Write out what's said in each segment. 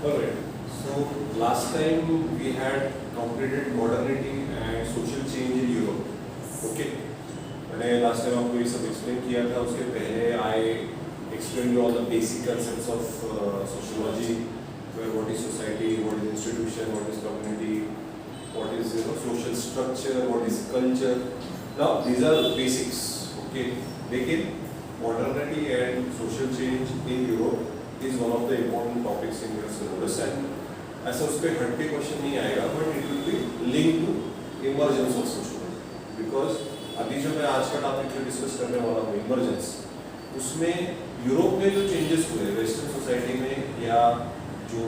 Alright. So last time we had completed modernity and social change in Europe. Okay. मैंने last time आपको ये सब explain किया था. उसके पहले I explained all the basic concepts of sociology, where what is society, what is institution, what is community, what is social structure, what is culture. Now these are basics. Okay. लेकिन modernity and social change in Europe is one of the important topics in your syllabus, and ऐसा उस पे हट के question नहीं आएगा, but it will be linked to emergence of sociology, because अभी जो मैं आज का टॉपिक जो डिस्कस करने वाला हूँ इमर्जेंस, उसमें यूरोप में जो चेंजेस हुए वेस्टर्न सोसाइटी में या जो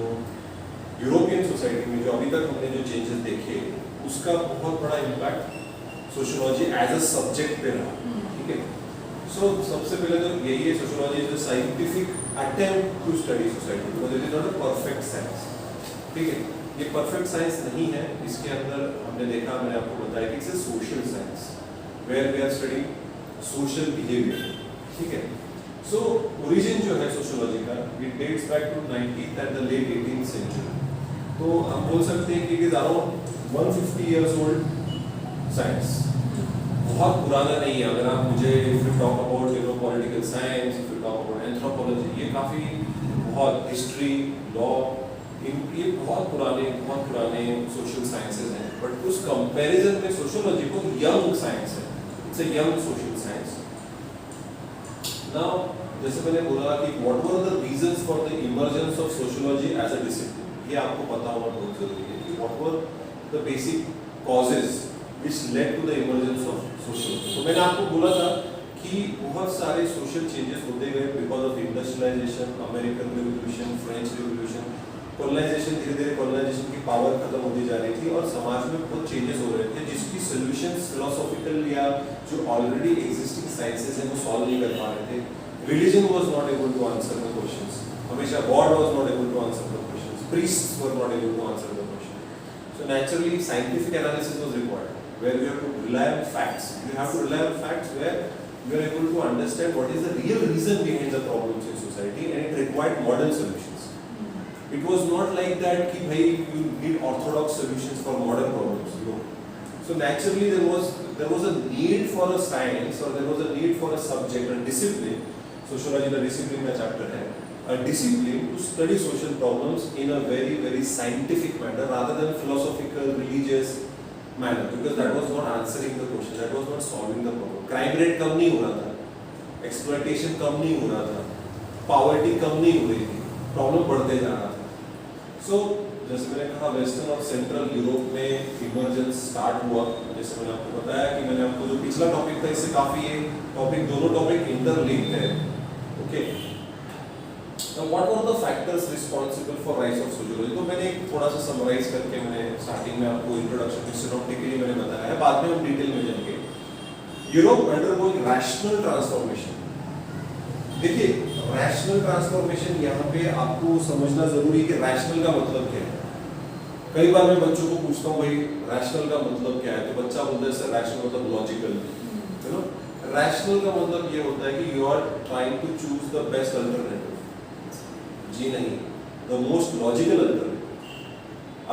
यूरोपियन सोसाइटी में जो अभी तक हमने जो चेंजेस देखे, उसका बहुत बड़ा impact sociology as a subject पे रहा. ठीक है. सो सबसे पहले तो यही है, sociology is a scientific attempt to study society, because it is not a perfect science. ठीक है. ये परफेक्ट साइंस नहीं है. इसके अंदर हमने देखा, मैंने आपको बताया कि it's a social science where we are studying social behaviour. ठीक है. सो ओरिजिन जो है सोशियोलॉजी का, it dates back to 19th and the late 18th century. तो हम बोल सकते हैं कि it is around 150 years old science. बहुत पुराना नहीं है. अगर आप मुझे if you talk about political science, if you talk about anthropology, ये काफ़ी बहुत हिस्ट्री, लॉ, ये बहुत पुराने सोशल साइंसेज हैं. बट उस कंपैरिजन में सोशियोलॉजी को यंग साइंस है. It's a young social science. Now जैसे मैंने बोला कि what were the reasons for the emergence of sociology as a discipline, ये आपको पता होना बहुत जरूरी है कि what were the basic causes which led to the emergence of sociology. तो मैंने आपको बोला था कि बहुत सारे सोशल चेंजेस होते गए because of industrialisation, American revolution, French revolution, colonisation. धीरे धीरे कॉलोनाइजेशन की पावर खत्म होती जा रही थी और समाज में बहुत चेंजेस हो रहे थे, जिसकी सोल्यूशंस फिलोसॉफिकल या जो ऑलरेडी एग्जिस्टिंग साइंसेस हैं वो सॉल्व नहीं कर पा रहे थे. Religion was not able to answer the questions. हमेशा god was not able to answer the questions. Priests were not able to answer the question. So naturally scientific analysis was required, where you have to rely on facts. You have to rely on facts where you are able to understand what is the real reason behind the problems in society, and it required modern solutions. It was not like that कि भाई you need orthodox solutions for modern problems. No. So naturally there was a need for a science, or there was a need for a subject, a discipline. Sociology का discipline का chapter है. A discipline to study social problems in a very very scientific manner rather than philosophical, religious manner, because that was not answering the question, that was not solving the problem. Crime rate कम नहीं हो रहा था, exploitation कम नहीं हो रहा था, poverty कम नहीं हो रही थी, प्रॉब्लम बढ़ते जा रहा था. So जैसे मैंने कहा वेस्टर्न और सेंट्रल यूरोप में इमर्जेंस स्टार्ट हुआ. जैसे मैंने आपको बताया कि मैंने आपको जो पिछला टॉपिक था इससे काफी ये टॉपिक, दोनों टॉपिक इंटरलिंक्ड है. Okay. Now what were the factors responsible for rise of sociology? तो मैंने थोड़ा सा समराइज करके मैंने स्टार्टिंग में आपको इंट्रोडक्शन में सिनॉप्टिकली मैंने बताया है, बाद में हम डिटेल में जाएंगे. Europe undergoing rational transformation. देखिए रैशनल ट्रांसफॉर्मेशन यहाँ पे आपको समझना जरूरी है कि रैशनल का मतलब क्या है. कई बार मैं बच्चों को पूछता हूँ भाई रैशनल का मतलब क्या है, तो बच्चा बोलता है सर रैशनल मतलब लॉजिकल. यू नो, रैशनल का मतलब ये होता है कि you are trying to choose the best alternative. जी नहीं, द मोस्ट लॉजिकल अल्टरनेटिव.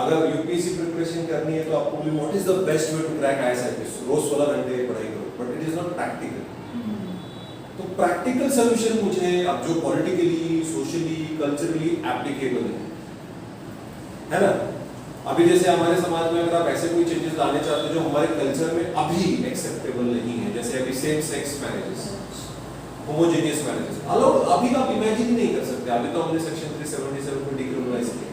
अगर यूपीएससी प्रिपरेशन करनी है तो आपको बोले what is the best way to crack IAS IPS, रोज 16 घंटे पढ़ाई करो, but it is not practical. तो प्रैक्टिकल सॉल्यूशन मुझे अब जो पॉलिटिकली, सोशली, कल्चरली एप्लीकेबल है ना. अभी जैसे हमारे समाज में अगर आप ऐसे कोई चेंजेस लाने चाहते हो जो हमारे कल्चर में अभी एक्सेप्टेबल नहीं है, जैसे अभी same sex marriages, homogeneous marriages allowed, अभी आप इमेजिन नहीं कर सकते. अभी तो हमने सेक्शन 377 को डिक्रिमिनलाइज किया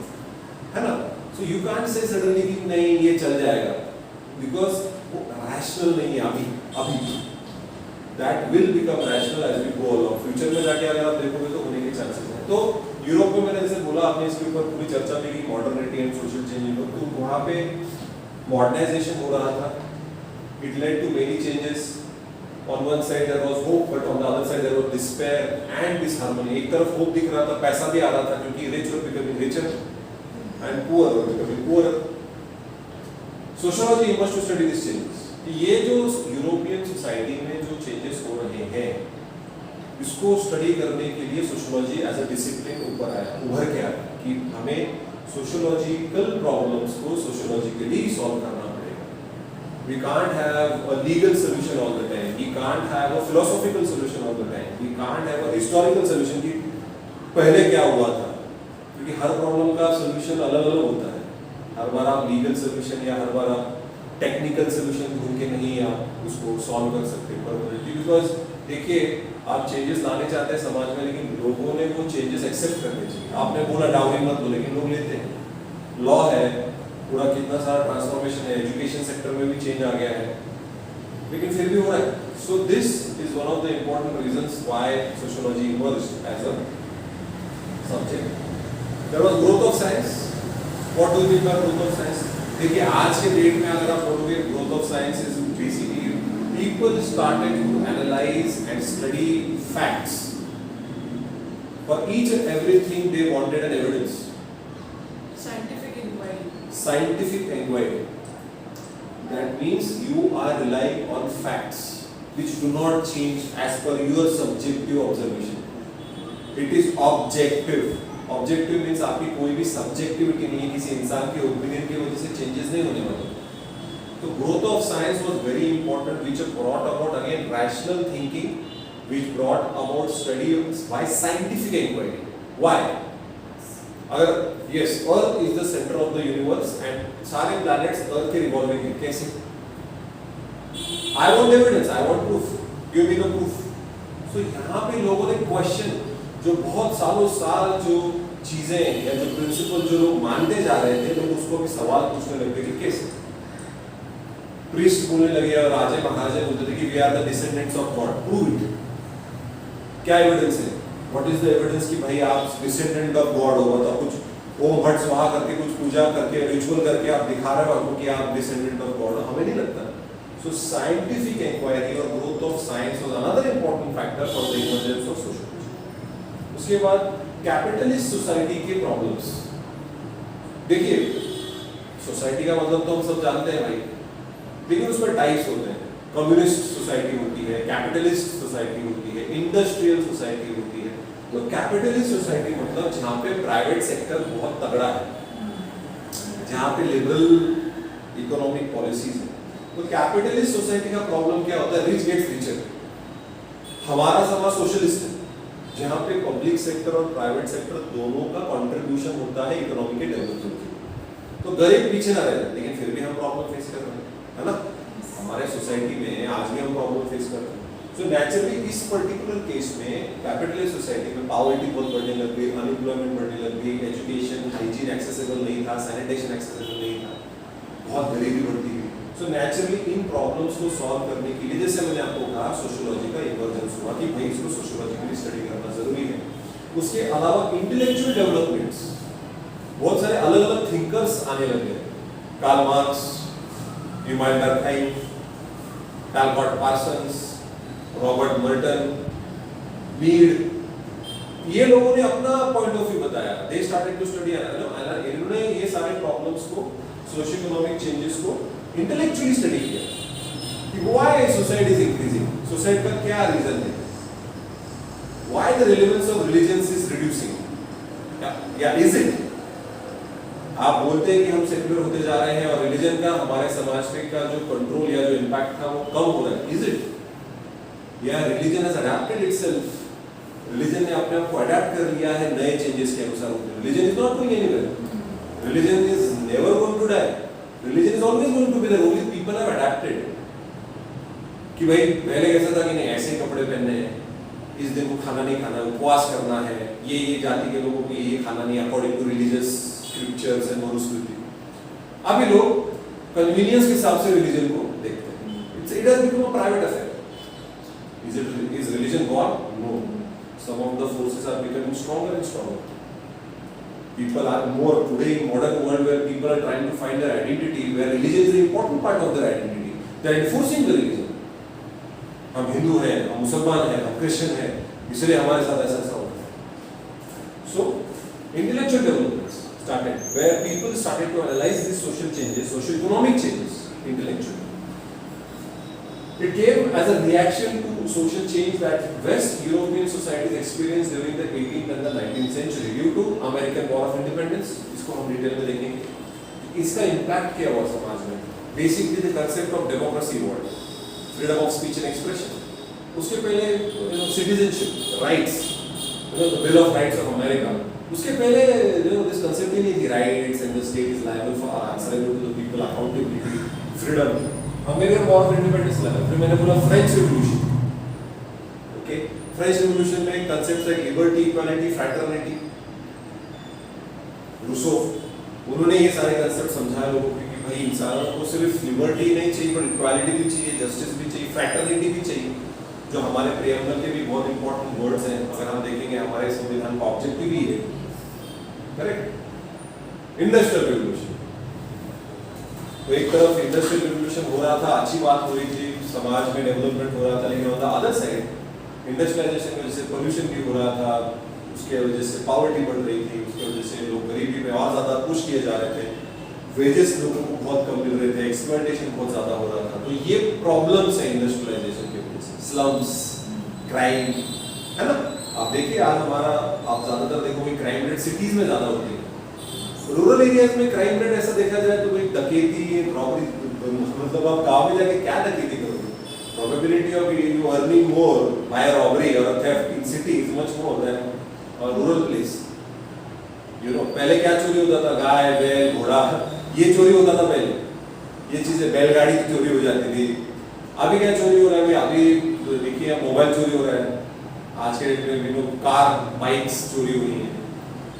है ना. So you can't say suddenly कि नहीं ये चल जाएगा, बिकॉज वो रैशनल नहीं है अभी. That will become rational as we go along. Future में जाके अगर आप देखोगे तो होने के चांसेस हैं. तो यूरोप में मैंने जैसे बोला, आपने इसके ऊपर पूरी चर्चा भी की, मॉडर्निटी एंड सोशल चेंज. तो वहाँ पे मॉडर्नाइजेशन हो रहा था. It led to many changes. On one side there was hope, but on the other side there was despair and disharmony. एक तरफ hope दिख रहा था, पैसा भी आ रहा था क्योंकि rich were becoming richer and poor were becoming poorer. Sociology must to study these changes. ये जो यूरोपियन सोसाइटी में जो चेंजेस हो रहे हैं, इसको स्टडी करने के लिए सोशियोलॉजी एज अ डिसिप्लिन ऊपर आया, उभर के आया कि हमें सोशियोलॉजिकल प्रॉब्लम्स को सोशियोलॉजिकली सॉल्व करना पड़ेगा. We can't have a legal solution all the time. We can't have a philosophical solution all the time. We can't have a historical solution कि पहले क्या हुआ था, क्योंकि हर प्रॉब्लम का सोल्यूशन अलग अलग होता है. हर बार आप लीगल सोल्यूशन या हर बार आप टेक्निकल सोल्यूशन ढूंढ के नहीं आप उसको सॉल्व कर सकते परमानेंटली. बिकॉज देखिए, आप चेंजेस लाने चाहते हैं समाज में, लेकिन लोगों ने वो चेंजेस एक्सेप्ट करने चाहिए. आपने बोला डाउरी मत दो, लेकिन लोग लेते हैं. लॉ है पूरा, कितना सारा ट्रांसफॉर्मेशन है, एजुकेशन सेक्टर में भी चेंज आ गया है, लेकिन फिर भी हो रहा है. So this is one of the important reasons why sociology emerged as a subject. There was growth of science. What do we mean by growth of science? देखिए, आज के डेट में अगर आप बोलोगे growth of science is basically people started to analyze and study facts. For each and everything they wanted an evidence. Scientific inquiry. Scientific inquiry. That means you are relying on facts which do not change as per your subjective observation. It is objective. Objective means आपकी कोई भी subjectivity नहीं है, किसी इंसान के opinion की वजह से changes नहीं होने वाले. So growth of science was very important, which brought about again rational thinking, which brought about study by scientific inquiry. Why? अगर yes, Earth is the center of the universe and सारे planets Earth के revolving हैं, कैसे? I want evidence, I want proof. Give me the proof. So यहाँ पे लोगों ने question जो बहुत सालों साल जो चीजें या जो प्रिंसिपल जो लोग मानते जा रहे थे, लोग उसको भी सवाल पूछने लगे कि कैसे? प्रीस्ट बोलने लगे और राजे महाराजे बोलते थे कि we are the descendants of God. Prove it. क्या एविडेंस है? व्हाट इज द एविडेंस कि भाई आप डिसेंडेंट ऑफ गॉड हो? तो कुछ ओम हट स्वाहा करके कुछ पूजा करके रिचुअल करके आप दिखा रहे हो हमको कि आप डिसेंडेंट ऑफ गॉड हो? हमें नहीं लगता. सो साइंटिफिक इंक्वायरी और growth of science was another important factor for the emergence of sociology. उसके बाद कैपिटलिस्ट सोसाइटी के प्रॉब्लम्स. देखिए, सोसाइटी का मतलब तो हम सब जानते हैं भाई, लेकिन उसमें टाइप्स होते हैं. कम्युनिस्ट सोसाइटी होती है, कैपिटलिस्ट सोसाइटी होती है, इंडस्ट्रियल सोसाइटी होती है. तो कैपिटलिस्ट सोसाइटी मतलब जहाँ पे प्राइवेट सेक्टर बहुत तगड़ा है, जहाँ पे लिबरल इकोनॉमिक पॉलिसीज है. तो कैपिटलिस्ट सोसाइटी का प्रॉब्लम क्या होता है? Rich gets richer. हमारा समाज सोशलिस्ट है, जहाँ पे पब्लिक सेक्टर और प्राइवेट सेक्टर दोनों का कंट्रीब्यूशन होता है इकोनॉमी के डेवलपमेंट के. तो गरीब पीछे ना रहे, लेकिन फिर भी हम प्रॉब्लम फेस कर रहे हैं, है ना? हमारे सोसाइटी में आज भी हम प्रॉब्लम फेस कर रहे हैं. सो नेचुरली इस पर्टिकुलर केस में कैपिटलिस्ट सोसाइटी में पॉवर्टी बहुत बढ़ने लग गई, अनएम्प्लॉयमेंट बढ़ने लग गई, एजुकेशन हाइजीन एक्सेसिबल नहीं था, सैनिटेशन एक्सेसिबल नहीं था, बहुत गरीबी बढ़ती गई. सो नेचुरली इन प्रॉब्लम्स को सॉल्व करने के लिए, जैसे मैंने आपको कहा, सोशियोलॉजी का इमर्जेंस हुआ कि भाई इसको सोशियोलॉजिकली स्टडी करना जरूरी है. उसके अलावा इंटेलेक्चुअल डेवलपमेंट्स, बहुत सारे अलग अलग थिंकर्स आने लगे. कार्ल मार्क्स, ह्यूमान Durkheim, Talbot Parsons, Robert Merton, Mead, ये लोगों ने अपना पॉइंट ऑफ व्यू बताया. दे स्टार्टेड टू स्टडी, इन्होंने ये सारे प्रॉब्लम्स को, सोशियो इकोनॉमिक चेंजेस को इंटेलेक्चुअली स्टडी किया कि why society is increasing, society का क्या रीजन है, why the relevance of religions is reducing, या इज इट? आप बोलते हैं कि हम सेक्युलर होते जा रहे हैं और रिलीजन का हमारे समाज पे का जो कंट्रोल या जो इम्पैक्ट था वो कम हो रहा है. Is it? या religion has adapted itself, religion ने अपने आप को अडैप्ट कर लिया है नए चेंजेस के अनुसार. Religion is not going anywhere, religion is never going to die, religion is always going to be there, only people have adapted. कि भाई पहले कैसा था कि नहीं ऐसे कपड़े पहनने हैं, इस दिन को खाना नहीं खाना, उपवास करना है, ये जाति के लोगों को ये खाना नहीं according to religious scriptures and Manusmriti. अभी लोग कन्वीनियंस के हिसाब से रिलीजन को देखते हैं. It has become a private affair. Is religion gone? No. Some of the forces are becoming stronger and stronger. People are more today in modern world where people are trying to find their identity, where religion is an important part of their identity. They are enforcing the religion. हम हिंदू हैं, हम मुसलमान हैं, हम Christian हैं, इसलिए हमारे साथ ऐसा ऐसा होता है. So intellectual developments started where people started to analyze these social changes, social economic changes intellectually. It came as a reaction to social change that West European societies experienced during the 18th and the 19th century due to American War of Independence. इसको हम detail में देखेंगे। इसका impact क्या हुआ समाज में? Basically the concept of democracy evolved, freedom of speech and expression. उसके पहले citizenship, rights, the Bill of Rights of America. उसके पहले this concept ही नहीं थी rights and the state is liable for answerable to the people, accountability, freedom. American war of independence लगा, फिर मैंने बोला French revolution. Okay, French revolution में concepts like liberty, equality, fraternity, Rousseau, उन्होंने ये सारे कंसेप्ट समझाए लोगों को कि भाई इंसानों को सिर्फ लिबर्टी नहीं चाहिए पर इक्वालिटी भी चाहिए, जस्टिस भी चाहिए, फ्रैटर्निटी भी चाहिए, जो हमारे प्रियम्बल के भी बहुत इंपॉर्टेंट वर्ड्स हैं। अगर हम देखेंगे हमारे संविधान का ऑब्जेक्टिव ही है, करेक्ट। इंडस्ट्रियल रिवॉल्यूशन, तो एक तरफ इंडस्ट्रियल रिवॉल्यूशन हो रहा था, अच्छी बात हो रही थी, समाज में डेवलपमेंट हो रहा था, लेकिन on the other side industrialisation की वजह से पोल्यूशन भी हो रहा था, उसके वजह से पॉवर्टी बढ़ रही थी, उसके वजह से लोग गरीबी में और ज्यादा पुश किए जा रहे थे, वेजेस लोगों को बहुत कम मिल रहे थे, एक्सप्लॉयटेशन बहुत ज्यादा हो रहा था। तो ये प्रॉब्लम्स है इंडस्ट्रियलाइजेशन की वजह से, स्लम्स, क्राइम, है ना। आप देखिए आज हमारा, आप ज्यादातर देखोगे क्राइम रेट सिटीज में ज्यादा होती है, रूरल एरियाज में क्राइम रेट ऐसा देखा जाए तो भाई डकैती, रॉबरी, मतलब आप गांव में जाके क्या डकैती करोगे? Probability of you earning more by robbery or theft in city is much more than rural place. You know, पहले क्या चोरी होता था? गाय, बैल, घोड़ा, ये चोरी होता था पहले, ये चीजें, बैलगाड़ी की चोरी हो जाती थी। अभी क्या चोरी हो रहा है? अभी देखिए मोबाइल चोरी हो रहा है, आज के डेट में कार, बाइक्स चोरी हुई है,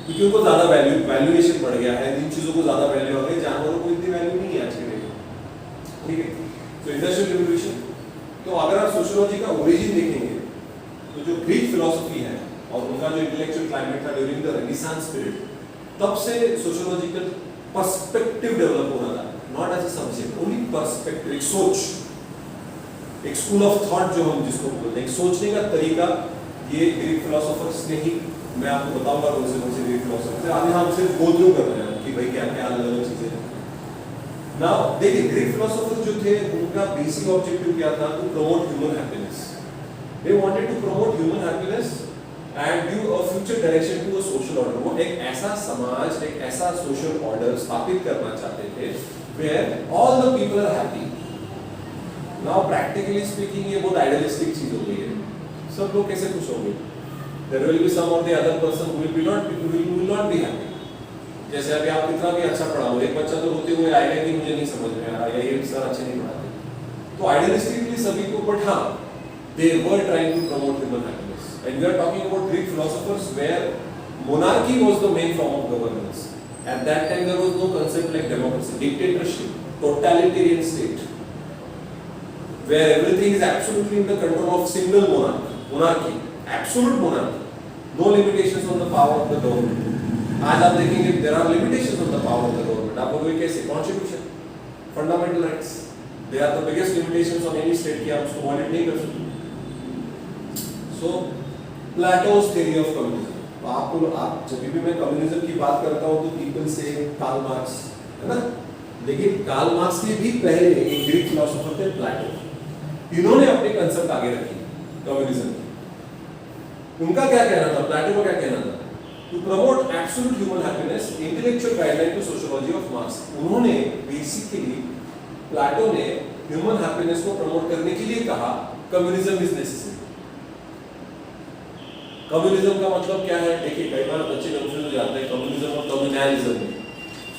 क्योंकि उनको ज्यादा वैल्यूएशन बढ़ गया है, इन चीजों को ज्यादा वैल्यू हो गई, जानवरों को इतनी वैल्यू नहीं है आज के डेट में, ठीक है। तो इंडस्ट्रियल रिवॉल्यूशन, तो अगर आप सोशियोलॉजी का ओरिजिन देखेंगे तो जो ग्रीक फिलॉसफी है और उनका जो इंटेलेक्चुअल क्लाइमेट था ड्यूरिंग द रेनेसांस पीरियड, तब से सोशियोलॉजिकल पर्सपेक्टिव डेवलप हो रहा था, not as a subject, only perspective, एक सोच, एक स्कूल ऑफ थॉट जो हम जिसको बोलते हैं, एक सोचने का तरीका, ये ग्रीक फिलोसोफर्स ने ही, मैं आपको बताऊंगा कौन से ग्रीक फिलोसोफर्स हैं, अभी हम सिर्फ गो थ्रू कर रहे हैं कि भाई क्या क्या अलग अलग चीजें हैं। नाउ देखिए, ग्रीक फिलोसोफर्स जो थे उनका बेसिक ऑब्जेक्टिव क्या था? To promote human happiness. They wanted to promote human happiness and give a future direction to a social order. वो एक ऐसा समाज, एक ऐसा सोशल ऑर्डर स्थापित करना चाहते थे where all the people are happy. Now practically speaking ये बहुत आइडियलिस्टिक चीज हो गई है, सब लोग कैसे खुश होंगे? There will be some of the other person who will not be happy. जैसे अभी आप कितना भी अच्छा पढ़ाओ, एक बच्चा तो रोते हुए आएगा कि मुझे नहीं समझ में आ रहा, या ये सर अच्छे नहीं पढ़ाते। तो आइडियलिस्टिकली सभी को, बट हाँ, they were trying to promote human happiness. And we are talking about Greek philosophers where monarchy was the main form of governance. At that time there was no concept like democracy, dictatorship, totalitarian state, where everything is absolutely in the control of single monarchy, absolute monarchy. No limitations on the power of the government. आज आप देखेंगे there are limitations on the power of the government. आप बोलोगे कैसे? Constitution, fundamental rights, they are the biggest limitations on any state कि आप उसको violate नहीं कर सकते। So Plato's theory of communism. आप जब भी मैं कम्युनिज्म की बात करता हूँ तो people say कार्ल मार्क्स, है ना? लेकिन कार्ल मार्क्स के भी पहले एक ग्रीक फिलोसोफर थे प्लेटो, इन्होंने अपने कंसेप्ट आगे रखे कम्युनिज्म। उनका क्या कहना था? प्लेटो का क्या कहना था? To promote absolute human happiness, intellectual guideline to sociology of Marx. उन्होंने बेसिकली, प्लेटो ने ह्यूमन हैप्पीनेस को प्रमोट करने के लिए कहा कम्युनिज्म इज नेसेसरी। कम्युनिज्म का मतलब क्या है? देखिए कई बार बच्चे कंफ्यूज हो जाते हैं कम्युनिज्म और कम्युनलिज्म में।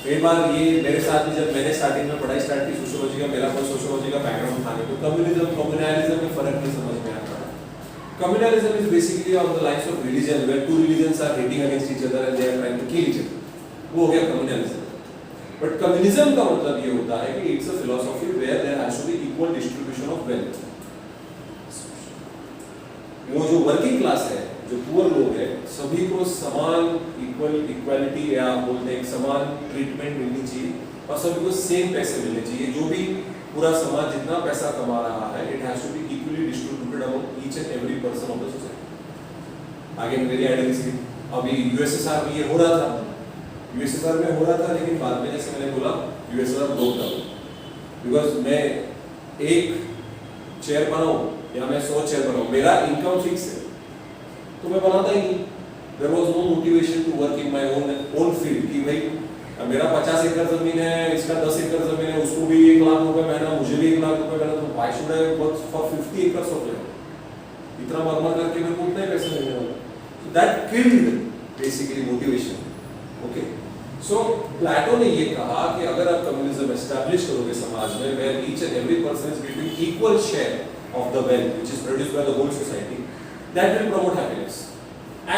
कई बार ये मेरे साथ भी, जब मैंने स्टार्टिंग में पढ़ाई स्टार्ट की सोशियोलॉजी का, मेरा कोई सोशियोलॉजी का बैकग्राउंड था नहीं, तो कम्युनिज्म कम्युनलिज्म में फर्क नहीं समझ में आता। Communalism is basically on the lines of religion, where two religions are hating against each other and they are trying to kill each other. वो हो गया communalism. But communism का मतलब ये होता है कि it's a philosophy where there has to be equal distribution of wealth. वो जो वर्किंग क्लास है, जो पुअर लोग हैं, सभी को समान इक्वालिटी या बोलते हैं समान ट्रीटमेंट मिलनी चाहिए और सभी को सेम पैसे मिलने चाहिए। जो भी पूरा समाज जितना पैसा कमा रहा है, it has to be equally distributed among each and every person of the society. Again very idealistic. अभी यूएसएसआर में ये हो रहा था, यूएसएसआर में हो रहा था, लेकिन बाद में जैसे मैंने बोला यूएसएसआर ब्रोक डाउन, बिकॉज मैं एक चेयर बनाऊं या मैं 100 चेयर बनाऊं, मेरा इनकम फिक्स है तो मैं बनाता ही नहीं। There was no motivation to work in my own field कि भाई मेरा 50 एकड़ जमीन है, इसका 10 एकड़ जमीन है, उसको भी 1 लाख रुपए महीना, मुझे भी 1 लाख रुपए महीना, तो why should I work for 50 acres of land? इतना मरमर करके मेरे को उतना ही पैसे मिलने वाला। So that killed basically motivation. Okay, so Plato ने ये कहा कि अगर आप कम्युनिज्म एस्टैब्लिश करोगे समाज में, where each and every person is getting equal share of the wealth which is produced by the whole society, that will promote happiness,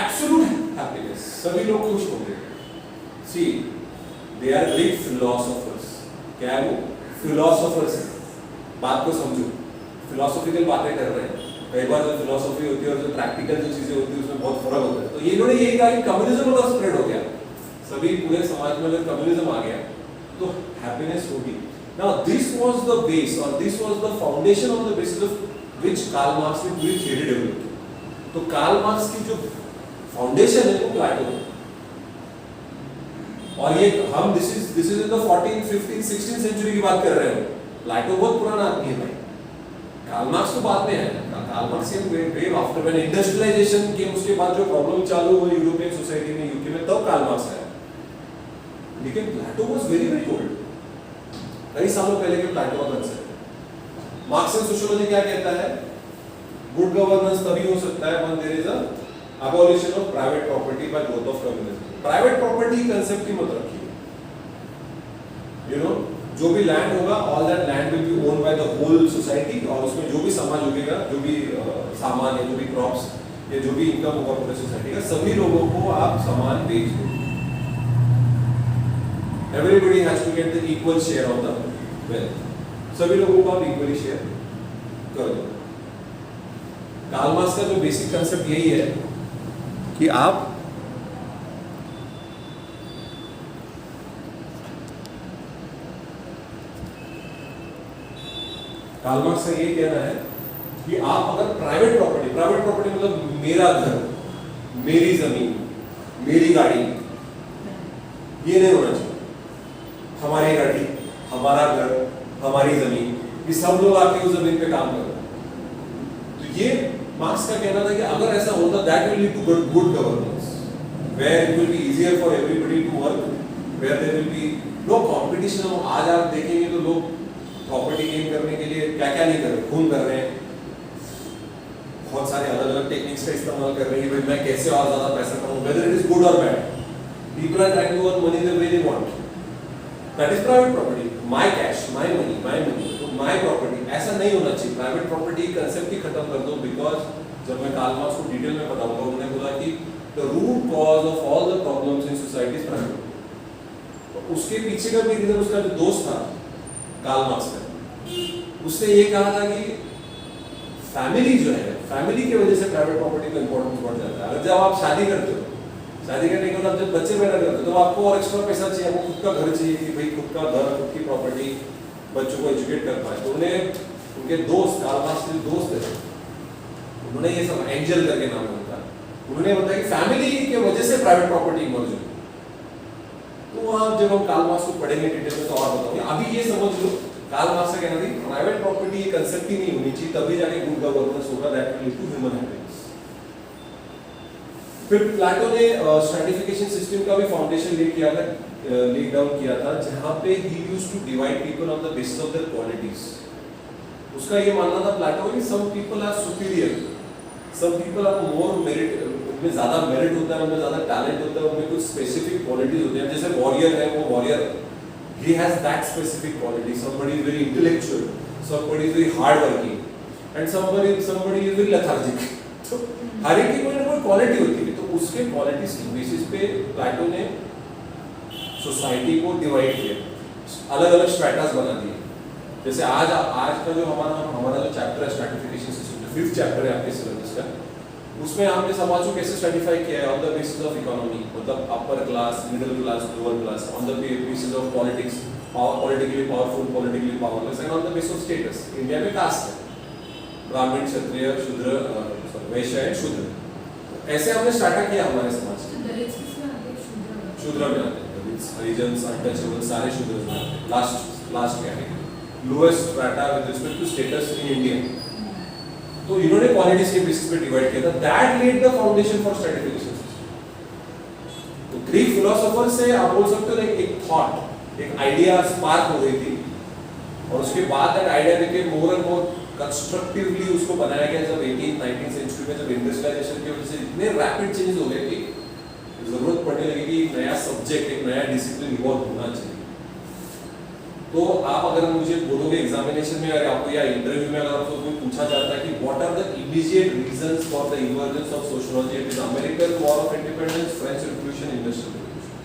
absolute happiness. सभी लोग खुश होंगे। See they are great philosophers. क्या है वो? फिलोसोफर्स। बात को समझो, फिलोसॉफिकल बातें कर रहे हैं। कई बार जो फिलोसॉफी होती है और जो प्रैक्टिकल जो चीजें होती है उसमें बहुत फर्क होता है। तो ये इन्होंने यही कहा कि कम्युनिज्म अगर स्प्रेड हो गया, सभी पूरे समाज में अगर कम्युनिज्म आ गया तो हैप्पीनेस होगी। Now this was the base और this was the foundation on the basis of which Karl Marx ने पूरी थ्योरी डेवलप की। तो कार्ल मार्क्स की जो फाउंडेशन है वो प्लेटो है। और ये हम this is in the 14th 15th 16th century की बात कर रहे हैं। प्लेटो बहुत पुराना आदमी है भाई। कार्ल मार्क्स तो बाद में है। Karl Marx way after when industrialization के उसके बाद जो प्रॉब्लम चालू हुई यूरोपियन सोसाइटी में, यूके में, तब कार्ल मार्क्स आया। लेकिन प्लेटो वाज वेरी वेरी ओल्ड। कई सालों पहले के प्लेटो का कंसेप्ट है। मार्क्सियन सोशियोलॉजी क्या कहता है? गुड गवर्नेंस तभी हो सकता है when there is a abolition of private property by growth of communism. Private property concept ही मत रखिए। You know, जो भी लैंड होगा, all that land will be owned by the whole society, और उसमें जो भी सामान उगेगा, जो भी सामान या जो भी क्रॉप्स या जो भी इनकम होगा पूरे सोसाइटी का, सभी लोगों को आप सामान बेच दो। Everybody has to get the equal share of the wealth. सभी लोगों को आप इक्वली शेयर कर दो। कार्ल मार्क्स का जो बेसिक कंसेप्ट यही है कि आप कार्ल मार्क्स का ये कहना है कि आप अगर प्राइवेट प्रॉपर्टी मतलब मेरा घर, मेरी जमीन, मेरी गाड़ी, ये नहीं होना चाहिए। हमारी गाड़ी, हमारा घर, हमारी जमीन, ये सब लोग आके उस जमीन पे काम कर रहे हैं। तो ये मार्क्स का कहना था कि अगर ऐसा होता, that will lead to good governance, where it will be easier for everybody to work, where there will be no competition. आज आप देखेंगे तो लोग प्रॉपर्टी गेन करने के लिए क्या क्या नहीं कर रहे, खून कर रहे हैं, बहुत सारे अलग अलग टेक्निक्स का इस्तेमाल कर रहे हैं कि मैं कैसे और ज्यादा पैसा कमाऊं, वेदर इट इज गुड और bad. People are trying to earn money the way they want. That is private property, my cash, my money, तो माय प्रॉपर्टी। ऐसा नहीं होना चाहिए। प्राइवेट प्रॉपर्टी कंसेप्ट ही खत्म कर दो। बिकॉज जब मैं कार्ल मार्क्स को डिटेल में बताऊंगा, उन्होंने बोला कि the root cause of all the problems in society is private. तो उसके पीछे का भी रीजन, उसका जो दोस्त था कार्ल मार्क्स का, उसने ये कहा था कि फैमिली जो है, फैमिली की वजह से प्राइवेट प्रॉपर्टी का इंपॉर्टेंस बढ़ जाता है। अगर जब आप शादी करते हो, शादी करने के बाद जब बच्चे पैदा करते हो, तो आपको और एक्स्ट्रा पैसा चाहिए, आपको खुद का घर चाहिए कि भाई खुद का घर, खुद की प्रॉपर्टी, बच्चों को एजुकेट कर पाए। तो उन्हें उनके दोस्त, कार्ल मार्क्स के दोस्त थे, उन्होंने ये सब एंजल करके नाम होता है, उन्होंने बताया कि फैमिली की वजह से प्राइवेट प्रॉपर्टी इमर्ज हुई। तो वहाँ जब हम कार्ल मार्क्स को पढ़ेंगे डिटेल में तो और बताऊंगे। अभी ये समझ लो, कार्ल मार्क्स का कहना था प्राइवेट प्रॉपर्टी ये कंसेप्ट ही नहीं होनी चाहिए, तभी जाके गुड गवर्नेंस होगा, that will lead to human happiness. फिर प्लेटो ने स्ट्रैटिफिकेशन सिस्टम का भी फाउंडेशन लेग डाउन किया था, जहां पे he used to divide people on the basis of their qualities. उसका ये मानना था प्लेटो कि some people are superior, some people are more merit, उनमें ज्यादा मेरिट होता है, उनमें ज्यादा टैलेंट होता है, उनमें कुछ स्पेसिफिक क्वालिटीज होती हैं। जैसे वॉरियर है, वो warrior, he has that specific quality. Somebody is very intellectual, somebody is very hard working, and somebody is very lethargic. तो हर एक की कोई ना कोई क्वालिटी होती है। तो उसके क्वालिटीज की बेसिस पे प्लेटो ने सोसाइटी को डिवाइड किया, अलग अलग स्ट्रैटास बना दिए। जैसे आज का जो हमारा जो चैप्टर है स्ट्रैटिफिकेशन सिस्टम, जो 5th चैप्टर है आपके सिलेबस का, उसमें हमने समाज को कैसे स्ट्रैटिफाई किया है on the basis of economy, मतलब upper class, middle class, lower class, on the basis of politics, politically powerful, politically powerless, and on the basis of status. India में कास्ट है, ब्राह्मण, क्षत्रिय, शूद्र, वैश्य एंड शूद्र। ऐसे हमने स्टार्ट किया हमारे समाज में। दलित किसमें आते हैं? शूद्र में आते हैं, दलित, हरिजन, अनटचेबल, सारे शूद्र में आते हैं। Last category, lowest strata with respect to status in India तो इन्होंने क्वालिटीज के बेसिस पे डिवाइड किया था, that led the foundation for stratification. तो ग्रीक फिलोसोफर से आप बोल सकते हो एक थॉट, एक आइडिया स्पार्क हो गई थी, और उसके बाद that idea became more and more constructively उसको बनाया गया जब 18th-19th सेंचुरी में जब इंडस्ट्रियलाइजेशन की वजह से इतने रैपिड चेंजेस हो गए कि जरूरत पड़ने लगी कि एक नया सब्जेक्ट, एक नया डिसिप्लिन इवॉल्व होना चाहिए। तो आप अगर मुझे बोलोगे एग्जामिनेशन में, अगर आपको या इंटरव्यू में अगर आपको कोई पूछा जाता है कि what are the immediate reasons for the emergence of sociology in American war of independence, French revolution, industrial revolution,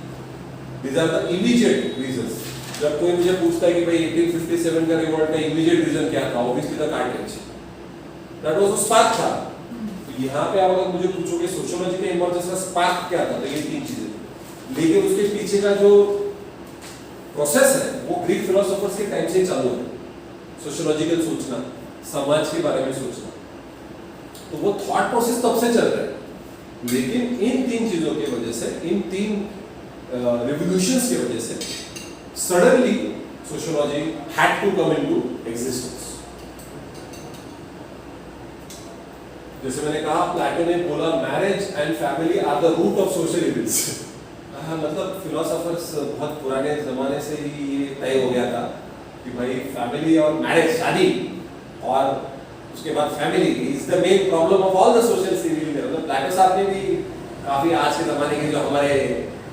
these are the immediate reasons. जब कोई मुझे पूछता है कि भाई 1857 का रिवॉल्ट का इमीडिएट रीजन क्या था, obviously the cartridge, that was a spark था। तो यहाँ पे आप अगर मुझे पूछोगे सोशियोलॉजी के इमर्जेंस का स्पार्क क्या था, तो ये तीन चीजें। लेकिन उसके पीछे का जो प्रोसेस है वो ग्रीक फिलोसोफर्स के टाइम से ही चालू है, सोशियोलॉजिकल सोचना, समाज के बारे में सोचना, तो वो थॉट प्रोसेस तब से चल रहा है। लेकिन इन तीन चीजों की वजह से, इन तीन रिवॉल्यूशंस की वजह से suddenly sociology had to come into existence. जैसे मैंने कहा, प्लेटो ने बोला marriage and family are the root of social evils. मतलब फिलोसोफर्स बहुत पुराने जमाने से ही ये तय हो गया था कि भाई फैमिली और मैरिज, शादी और उसके बाद family is the main problem of all the social civil. मतलब प्लेटो साहब ने भी काफी आज के जमाने के जो हमारे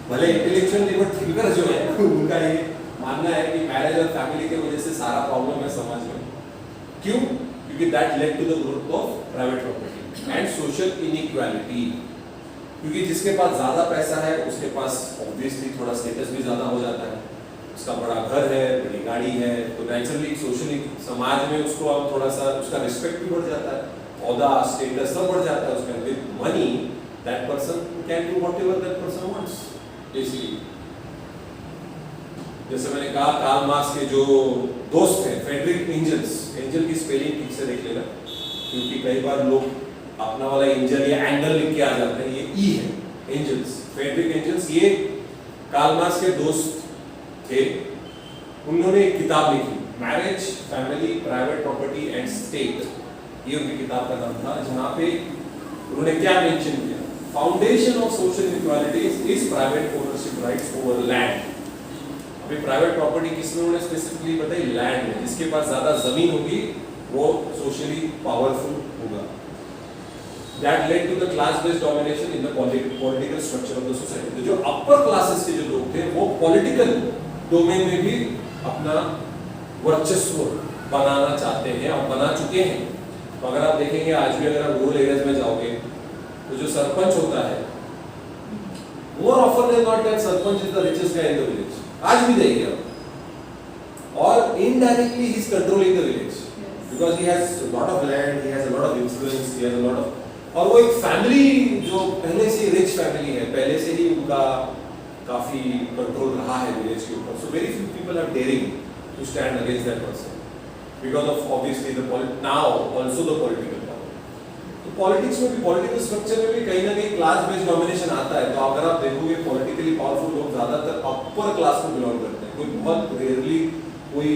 भले इंटेलेक्चुअल बट थिंकर जो है उनका ये मानना है कि मैरिज और फैमिली की वजह से सारा प्रॉब्लम है समाज में। क्यों? क्योंकि that led to the growth of private property and social inequality. क्योंकि जिसके पास ज्यादा पैसा है उसके पास ऑब्वियसली थोड़ा स्टेटस भी ज्यादा हो जाता है, उसका बड़ा घर है, बड़ी गाड़ी है, तो नेचुरली सोशली समाज में उसको अब थोड़ा सा उसका रिस्पेक्ट भी बढ़ जाता है, औदा स्टेटस सब बढ़ जाता है उसका। With money that person can do whatever that person wants basically. जैसे मैंने कहा, कार्ल मार्क्स के जो दोस्त हैं फ्रेडरिक एंजल्स, एंजल की स्पेलिंग ठीक से देख लेना, क्योंकि कई बार लोग अपना वाला एंजल या एंगल लिख के आ जाते हैं, ये ई है एंजल्स, फ्रेडरिक एंजल्स। ये कार्ल मार्क्स के दोस्त थे। उन्होंने एक किताब लिखी, marriage, family, private property and state, ये उनकी किताब का नाम था, जहां पे उन्होंने क्या मेंशन किया, foundation of social equality is private ownership rights over land. अभी प्राइवेट प्रॉपर्टी किसमें उन्होंने स्पेसिफिकली बताई, लैंड में। जिसके पास ज्यादा जमीन होगी वो सोशली पावरफुल होगा। That led to the class-based domination in the political structure of the society. तो जो upper classes के जो लोग थे वो political domain में भी अपना वर्चस्व बनाना चाहते हैं और बना चुके हैं। तो अगर आप देखेंगे आज भी अगर आप रूरल एरियाज में जाओगे तो जो सरपंच होता है, more often than not that sarpanch is the richest guy in the village. आज भी देखिए आप, और indirectly he is controlling the village because he has a lot of land, he has a lot of influence, he has a lot of, और वो एक family जो पहले से रिच फैमिली है, पहले से ही उनका काफी कंट्रोल रहा है विलेज के ऊपर। So very few people are daring to stand against that person because of obviously the now also the political power. तो पॉलिटिक्स में भी, पॉलिटिकल स्ट्रक्चर में भी कहीं ना कहीं क्लास बेस्ड डोमिनेशन आता है। तो अगर आप देखोगे पॉलिटिकली पावरफुल लोग ज्यादातर अपर क्लास को बिलोंग करते हैं, कोई बहुत रेयरली कोई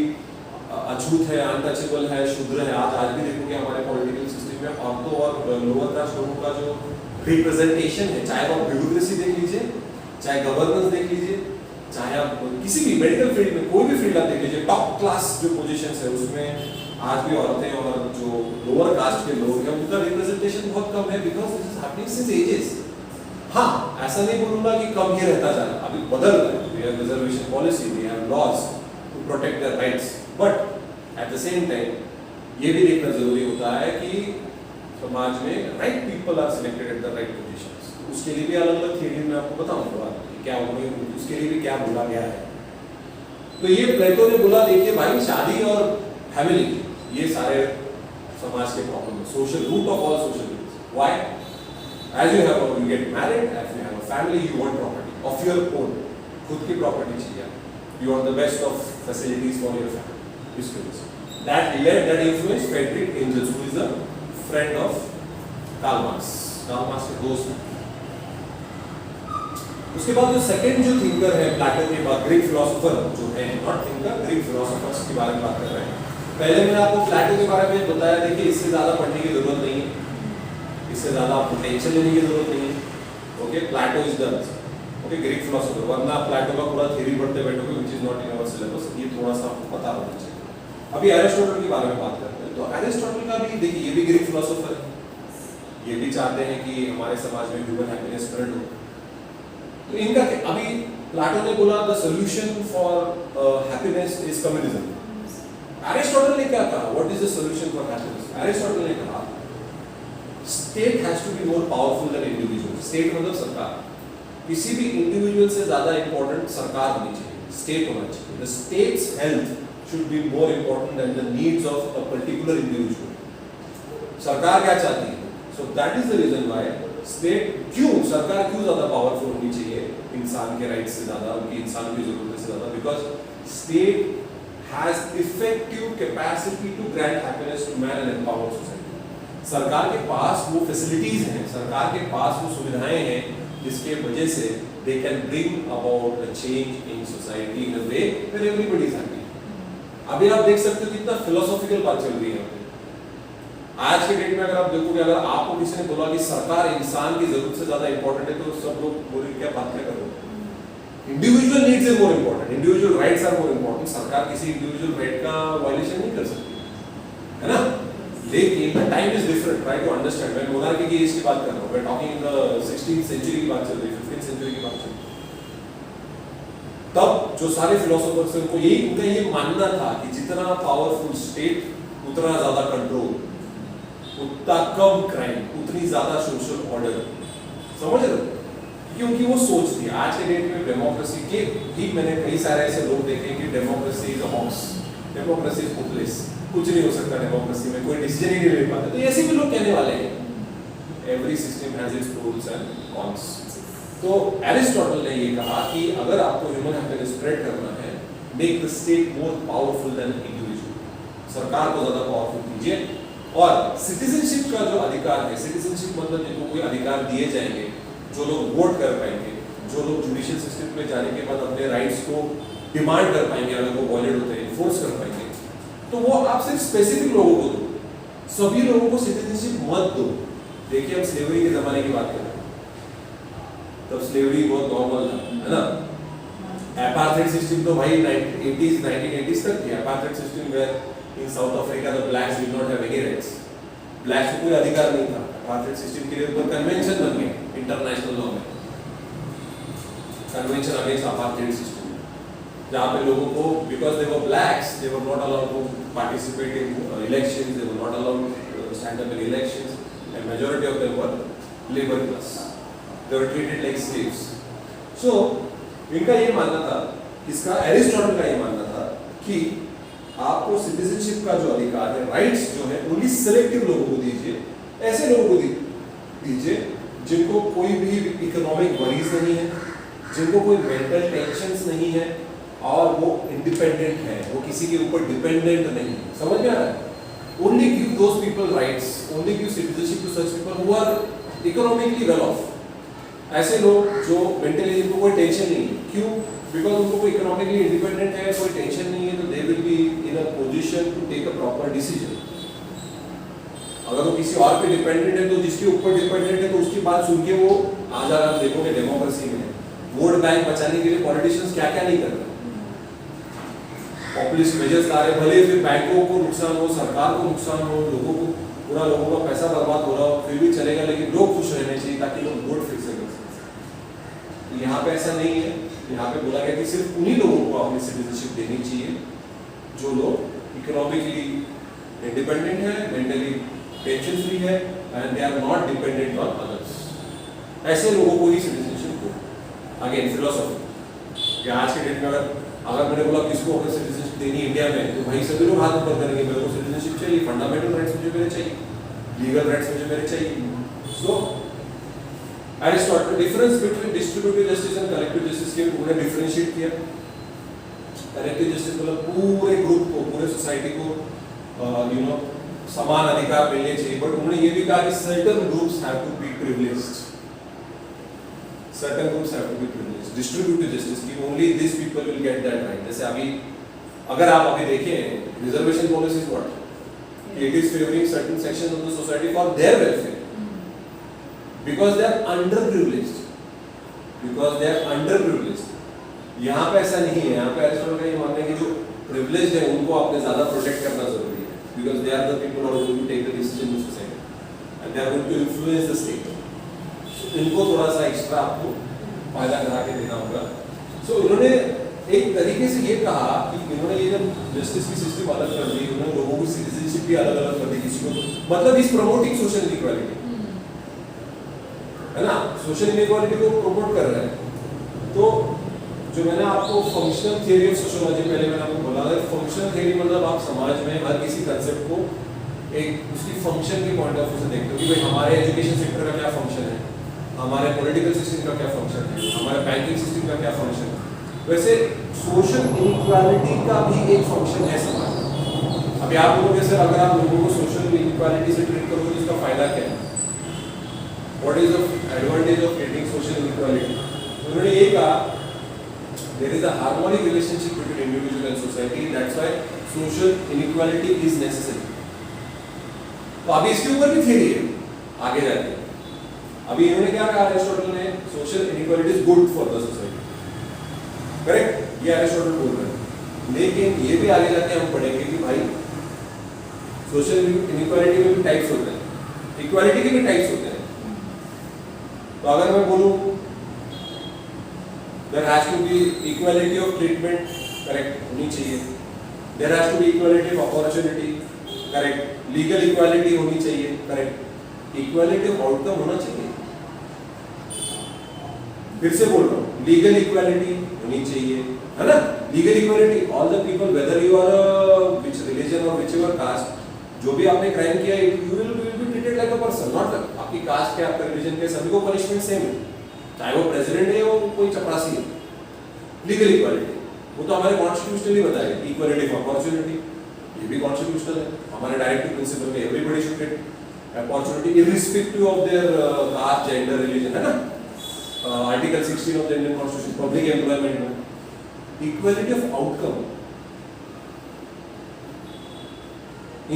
अछूत है, अनटचेबल है, शूद्र है। आज भी देखोगे हमारे पॉलिटिकल सिस्टम में औरतों और लोअर कास्ट लोगों का जो रिप्रेजेंटेशन है, चाहे आप ब्यूरोक्रेसी देख लीजिए, चाहे गवर्नेंस देख लीजिए, चाहे आप किसी भी मेडिकल फील्ड में कोई भी फील्ड आप देख लीजिए, टॉप क्लास जो पोजीशंस है उसमें आज भी औरतें और जो लोअर कास्ट के लोग हैं उनका रिप्रेजेंटेशन बहुत कम है because this is happening since ages. हाँ, ऐसा नहीं बोलूंगा कि कम ही रहता जा रहा, अभी बदल रहा है। We have reservation policy, we have laws to protect their rights, but at the same time ये भी देखना जरूरी होता है कि समाज में right people are selected at the right positions. उसके लिए भी अलग अलग थियरी में आपको बताऊंगा क्या उन्होंने उसके लिए भी क्या बोला गया है। तो ये प्लेटो ने बोला, देखिए भाई, शादी और फैमिली ये सारे समाज के प्रॉब्लम है, social root of all social ills. Why? As you have you get married, as you have a family, you want property of your own, खुद की प्रॉपर्टी चाहिए, you want the best of facilities for your family. इसके वजह से that led, that influenced Friedrich Engels, who is a friend of Karl Marx के दोस्त हैं। उसके बाद जो सेकंड जो थिंकर है प्लेटो के बाद, ग्रीक फिलोसोफर जो है, नॉट थिंकर, ग्रीक फिलोसोफर्स के बारे में बात कर रहे हैं, पहले मैंने आपको प्लेटो के बारे में बताया, देखिए इससे ज्यादा पढ़ने की जरूरत नहीं है, इससे ज्यादा आपको टेंशन लेने की जरूरत नहीं है। Okay, Plato is the okay Greek philosopher, वरना प्लेटो का पूरा थ्योरी पढ़ते बैठोगे which is not in our syllabus, ये थोड़ा सा आपको पता होना चाहिए। अभी एरिस्टोटल के बारे में बात करते हैं, तो एरिस्टोटल का भी देखिए ये भी ग्रीक फिलोसोफर है, ये भी चाहते हैं कि हमारे समाज में ह्यूमन हैप्पीनेस स्प्रेड हो। तो इनका अभी प्लेटो ने बोला the solution for happiness is communism. Aristotle ने क्या कहा, what is the solution for happiness? Aristotle ने कहा state has to be more powerful than individual. State मतलब सरकार, किसी भी इंडिविजुअल से ज्यादा इंपॉर्टेंट सरकार होनी चाहिए, स्टेट होना चाहिए। The states health should be more important than the needs of a particular individual. सरकार क्या चाहती है? So that is the reason why state, क्यों सरकार क्यों ज्यादा पावरफुल होनी चाहिए इंसान के राइट्स से ज्यादा, उनकी इंसान की जरूरत से ज्यादा, because state has effective capacity to grant happiness to man and empower society. सरकार के पास वो फैसिलिटीज हैं, सरकार के पास वो सुविधाएं हैं जिसके वजह से they can bring about a change in society in a way where everybody is happy. अभी आप देख सकते हो कितना फिलोसॉफिकल बात चल रही है आज के डेट में। अगर आप देखोगे, अगर आपको किसी ने बोला कि सरकार इंसान की जरूरत से ज्यादा इंपॉर्टेंट है, तो सब लोग बोलेंगे क्या बात क्या करोगे? Individual needs is more important, individual rights are more important. सरकार किसी इंडिविजुअल राइट का वायलेशन नहीं कर सकती, है ना? लेकिन the time is different, try to understand. मैं मोनार्की की एज की बात कर रहा हूं, we are talking in the 16th century की बात चल रही है, 15th सेंचुरी की बात चल रही है। तब जो सारे फिलोसोफर्स थे उनको यही, उनका ये मानना था कि जितना पावरफुल स्टेट उतना ज्यादा कंट्रोल, उतना कम क्राइम, उतनी ज्यादा सोशल ऑर्डर। समझ रहे हो? क्योंकि वो सोच थी। आज के डेट में डेमोक्रेसी के भी मैंने कई सारे ऐसे लोग देखे कि democracy is a hoax, democracy is hopeless, कुछ नहीं हो सकता डेमोक्रेसी में, कोई डिसीजन ही नहीं ले पाते। तो ऐसे भी लोग कहने वाले हैं। Every system has its pros and cons. तो एरिस्टोटल ने ये कहा कि अगर आपको ह्यूमन हैप्पीनेस स्प्रेड करना है, make the state more powerful than individual. सरकार को ज्यादा पावरफुल कीजिए, और सिटीजनशिप का जो अधिकार है, सिटीजनशिप मतलब जिनको कोई अधिकार दिए जाएंगे, जो लोग वोट कर पाएंगे, जो लोग जुडिशियल सिस्टम में जाने के बाद अपने राइट्स को डिमांड कर पाएंगे, अगर वो वॉयलेट होते हैं इन्फोर्स कर पाएंगे, तो वो आप सिर्फ स्पेसिफिक लोगों को दो, सभी लोगों को सिटीजनशिप मत दो। देखिए हम स्लेवरी के जमाने की बात कर रहे हैं, तब स्लेवरी बहुत नॉर्मल था, है ना? एपार्थाइड सिस्टम तो भाई 1980s तक थी। Apartheid system where in South Africa the blacks did not have any rights, blacks को कोई अधिकार नहीं था। एपार्थाइड सिस्टम के लिए ऊपर कन्वेंशन बन गया इंटरनेशनल लॉ में, कन्वेंशन अगेंस्ट अपार्थाइड सिस्टम, जहाँ पे लोगों को, because they were blacks, they were not allowed to participate in elections, they were not allowed to stand up in elections, and majority of them were labour class, they were treated like slaves. So इनका ये मानना था, इसका Aristotle का ये मानना था कि आपको सिटीजनशिप का जो अधिकार है, राइट्स जो है, ओनली सिलेक्टिव लोगों को दीजिए, ऐसे लोगों को दीजिए जिनको कोई भी इकोनॉमिक वरीज नहीं है, जिनको कोई मेंटल टेंशंस नहीं है, और वो इंडिपेंडेंट है, वो किसी के ऊपर डिपेंडेंट नहीं है। समझ में आ रहा है? Only give those people rights, only give citizenship to such people who are economically well off. ऐसे लोग जो मेंटली, जिनको कोई टेंशन नहीं है, क्यों? बिकॉज उनको कोई इकोनॉमिकली इंडिपेंडेंट है, कोई टेंशन नहीं है, तो they will be in a position to take a proper decision. अगर वो किसी और पे डिपेंडेंट है, तो जिसके ऊपर डिपेंडेंट है, तो उसकी बात सुन के वो आज आप देखोगे डेमोक्रेसी में वोट बैंक बचाने के लिए पॉलिटिशियंस क्या क्या नहीं कर रहे, पॉपुलिस्ट मेजर्स ला रहे, भले फिर बैंकों को नुकसान हो, सरकार को नुकसान हो, लोगों को पूरा, लोगों का पैसा बर्बाद हो रहा हो, फिर भी चलेगा, लेकिन लोग खुश रहने चाहिए ताकि लोग वोट फिर से कर सकें। यहाँ पे ऐसा नहीं है। यहाँ पे बोला गया कि सिर्फ उन्हीं लोगों को अपनी सिटीजनशिप देनी चाहिए जो लोग इकोनॉमिकली इंडिपेंडेंट है, मेंटली टेंशन फ्री है, and they are not dependent on others. ऐसे लोगों को ही सिटीजनशिप दो। अगेन फिलोसॉफी, या आज के डेट में अगर मैंने बोला किसको अगर सिटीजनशिप देनी इंडिया में, तो भाई सभी लोग हाथ ऊपर करेंगे, मेरे को सिटीजनशिप चाहिए, फंडामेंटल राइट्स मुझे मेरे चाहिए, लीगल राइट्स मुझे मेरे चाहिए। So Aristotle difference between distributive justice and collective justice के पूरे डिफरेंशिएट किया। कलेक्टिव जस्टिस मतलब पूरे ग्रुप को, पूरे सोसाइटी को समान अधिकार मिलने चाहिए, बट उन्होंने ये भी कहा कि certain groups have to be privileged, certain groups have to be privileged. Distributive justice की only this people will get that right. जैसे अभी अगर आप अभी देखें Reservation policy is what? It is favoring certain sections of the society for their welfare. Because they are underprivileged. Because they are underprivileged. यहाँ पे ऐसा नहीं है. यहाँ पे एरिस्टोटल का ये मानना है कि जो privileged है उनको आपने ज़्यादा protect करना जरूरी है. Because they are the people who are going to take the decision in society. And they are going to influence the state. So इनको थोड़ा सा extra आपको फायदा करा के देना होगा. So इन्होंने एक तरीके से ये कहा कि इन्होंने ये जब जस्टिस की सिस्टम अलग कर दी, उन्होंने लोगों की सिटीजनशिप भी अलग अलग कर दी किसी को, मतलब इस प्रमोटिंग सोशल इनइक्वालिटी, है ना, सोशल इनइक्वालिटी को प्रमोट कर रहा है. तो जो मैंने आपको फंक्शनल थियरी ऑफ सोशियोलॉजी पहले मैंने आपको बोला था, फंक्शनल थियरी मतलब आप समाज में हर किसी कंसेप्ट को एक उसकी फंक्शन के पॉइंट ऑफ व्यू से देखते हो कि भाई हमारे एजुकेशन सेक्टर का क्या फंक्शन है, हमारे पॉलिटिकल सिस्टम का क्या फंक्शन है, हमारे बैंकिंग सिस्टम का क्या फंक्शन है. वैसे सोशल इनइक्वालिटी का भी एक फंक्शन है समाज में. अभी आप लोगों के सर अगर आप लोगों को सोशल इनइक्वालिटी से ट्रीट करोगे तो इसका फायदा क्या है? What is the advantage of treating social inequality? उन्होंने ये कहा there is a harmonic relationship between individual and society, that's why social inequality is necessary. तो अभी इसके ऊपर भी थ्योरी है आगे जाके. अभी इन्होंने क्या कहा एरिस्टोटल ने, social inequality is good for the society. Correct, ये एरिस्टोटल बोल रहे हैं. लेकिन ये भी आगे जाके हम पढ़ेंगे कि भाई सोशल इनइक्वालिटी में भी टाइप्स होते हैं, इक्वालिटी के भी टाइप्स होते हैं. तो अगर मैं बोलूं there has to be equality of treatment, correct, होनी चाहिए. There has to be equality of opportunity, correct. Legal equality होनी चाहिए, करेक्ट. इक्वालिटी ऑफ आउटकम होना चाहिए. फिर से बोल रहा हूँ, लीगल इक्वालिटी होनी चाहिए, है ना. Legal equality, all the people whether you are which religion और विच एवर कास्ट, जो भी आपने क्राइम किया you will be treated like a person, not आपकी कास्ट क्या, आपका रिलीजन क्या, सभी को पनिशमेंट सेम है, चाहे वो प्रेसिडेंट है या कोई चपरासी है. लीगल इक्वालिटी वो तो हमारे कॉन्स्टिट्यूशन ही बताया. इक्वालिटी ऑफ अपॉर्चुनिटी, ये भी कॉन्स्टिट्यूशनल है. हमारे डायरेक्टिव प्रिंसिपल में everybody should get opportunity irrespective of their caste, gender, religion, है ना. Article 16 of the Indian constitution, public employment में. इक्वालिटी ऑफ आउटकम,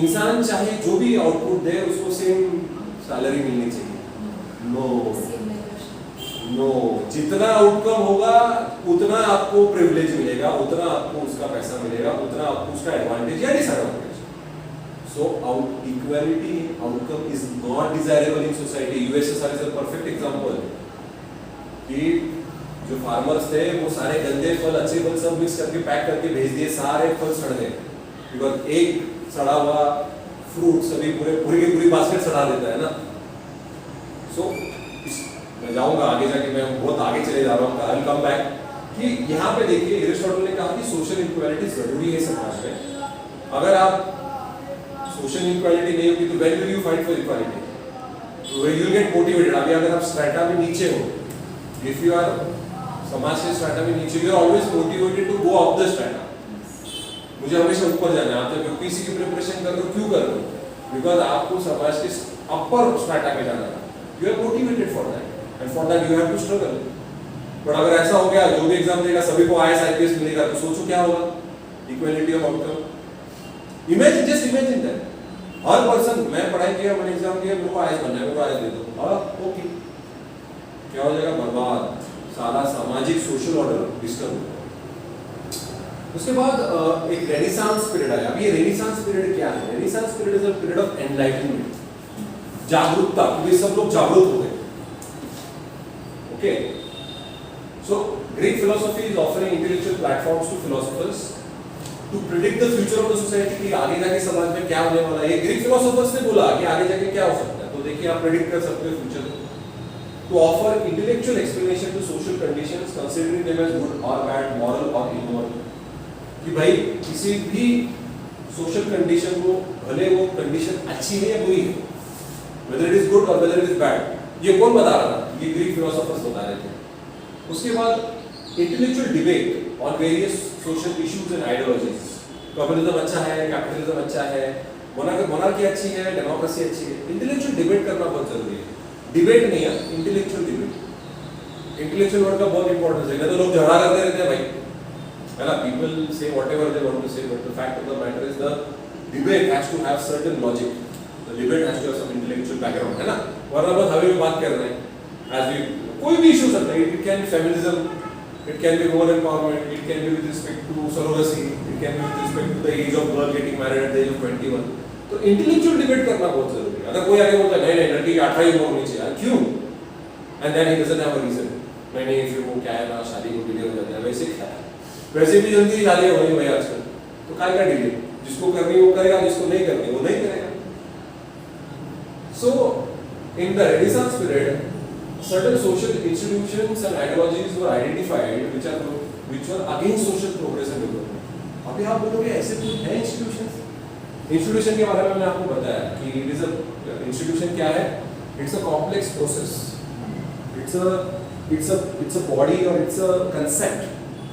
इंसान चाहे जो भी आउटपुट दे उसको सेम सैलरी मिलनी चाहिए. नो नो, जितना आउटकम होगा उतना आपको प्रिविलेज मिलेगा, उतना आपको उसका पैसा मिलेगा, उतना आपको उसका एडवांटेज या disadvantage. So equality outcome is not desirable in society. USSR is a perfect example कि जो फार्मर्स थे वो सारे गंदे फल अच्छे फल सब मिक्स करके पैक करके भेज दिए, सारे फल सड़ गए. बिकॉज एक सड़ा हुआ फ्रूट सभी पूरी बास्केट सड़ा देता है ना. सो मैं जाऊंगा आगे जाके, मैं बहुत आगे चले जा रहा हूँ. आई विल कम बैक कि यहाँ पे देखिए एरिस्टोटल ने कहा कि सोशल इक्वालिटी जरूरी है समाज में. अगर आप सोशल इक्वालिटी नहीं होगी तो when will you fight for equality? You will get motivated. अभी अगर आप स्ट्रेटा में नीचे हो, इफ यू आर समाज के स्ट्रेटा में नीचे, you are always motivated to go up the strata. मुझे हमेशा ऊपर जाना है. आप जब यूपीएससी की प्रिपरेशन कर रहे हो, क्यों कर रहे हो? बिकॉज आपको समाज के अपर स्ट्रेटा में जाना है. You are motivated for that and for that you have to struggle. But अगर ऐसा हो गया जो भी एग्जाम देगा सभी को आईएएस आईपीएस मिलेगा, तो सोचो क्या होगा. Equality of outcome. Imagine, just imagine that her person, मैं पढ़ाई किया, मैंने एग्जाम दिया, मेरे को आईएएस बनना है, मेरे को आईएएस दे दो. हाँ ओके, क्या हो जाएगा? बर्बाद. सारा सामाजिक सोशल ऑर्डर डिस्टर्ब होगा. उसके बाद एक रेनेसांस पीरियड आया. अब ये रेनेसांस पीरियड क्या है? Renaissance period is a period of enlightenment, जागरूकता. क्योंकि सब लोग जागरूक हो गए. Okay, so Greek philosophy is offering intellectual platforms to philosophers to predict the future of the society, कि आगे जाके समाज में क्या होने वाला है. ग्रीक फिलोसोफर्स ने बोला कि आगे जाके क्या हो सकता है. तो देखिए आप प्रेडिक्ट कर सकते हो future. To offer intellectual explanation to social conditions, considering them as good or bad, moral or immoral. कि भाई किसी भी सोशल कंडीशन को, भले वो कंडीशन अच्छी है या बुरी है, whether it is good or whether it is bad, ये कौन बता रहा था? ये ग्रीक फिलोसोफर्स बता रहे थे. उसके बाद intellectual debate on various social issues and ideologies. Communism अच्छा है, कैपिटलिज्म अच्छा है, मोनार्की अच्छी है, डेमोक्रेसी अच्छी है. इंटेलेक्चुअल डिबेट करना बहुत जरूरी है. डिबेट नहीं है, इंटेलेक्चुअल डिबेट. इंटेलेक्चुअल वर्ड का बहुत इंपॉर्टेंस है. तो लोग झगड़ा करते रहते हैं भाई, है ना, people say whatever they want to say, but the fact of the matter is the debate has to have certain logic. The debate has to have some intellectual background, है ना, वरना बस हवे में बात कर रहे हैं as we कोई भी इशू सकता है. It can be feminism, it can be women empowerment, it can be with respect to surrogacy, it can be with respect to the age of girl getting married at the age of 21. तो intellectual debate करना बहुत जरूरी है. अगर कोई आगे बोलता है नहीं लड़की की 18 उम्र होनी चाहिए, क्यों? And then he doesn't have a reason. नहीं फिर वो क्या है ना, शादी को डिले हो जाता है. वैसे क्या है, वैसे भी जल्दी शादी हो रही है आजकल, तो काय का डिले? जिसको करनी वो करेगा, जिसको नहीं करनी वो नहीं करेगा. So in the Renaissance period, certain social institutions and ideologies were identified which were against social progress and development. अभी आप बोलोगे ऐसे कोई है institutions? Institution के बारे में मैंने आपको बताया कि it is a institution क्या है? It's a complex process. It's a body or it's a concept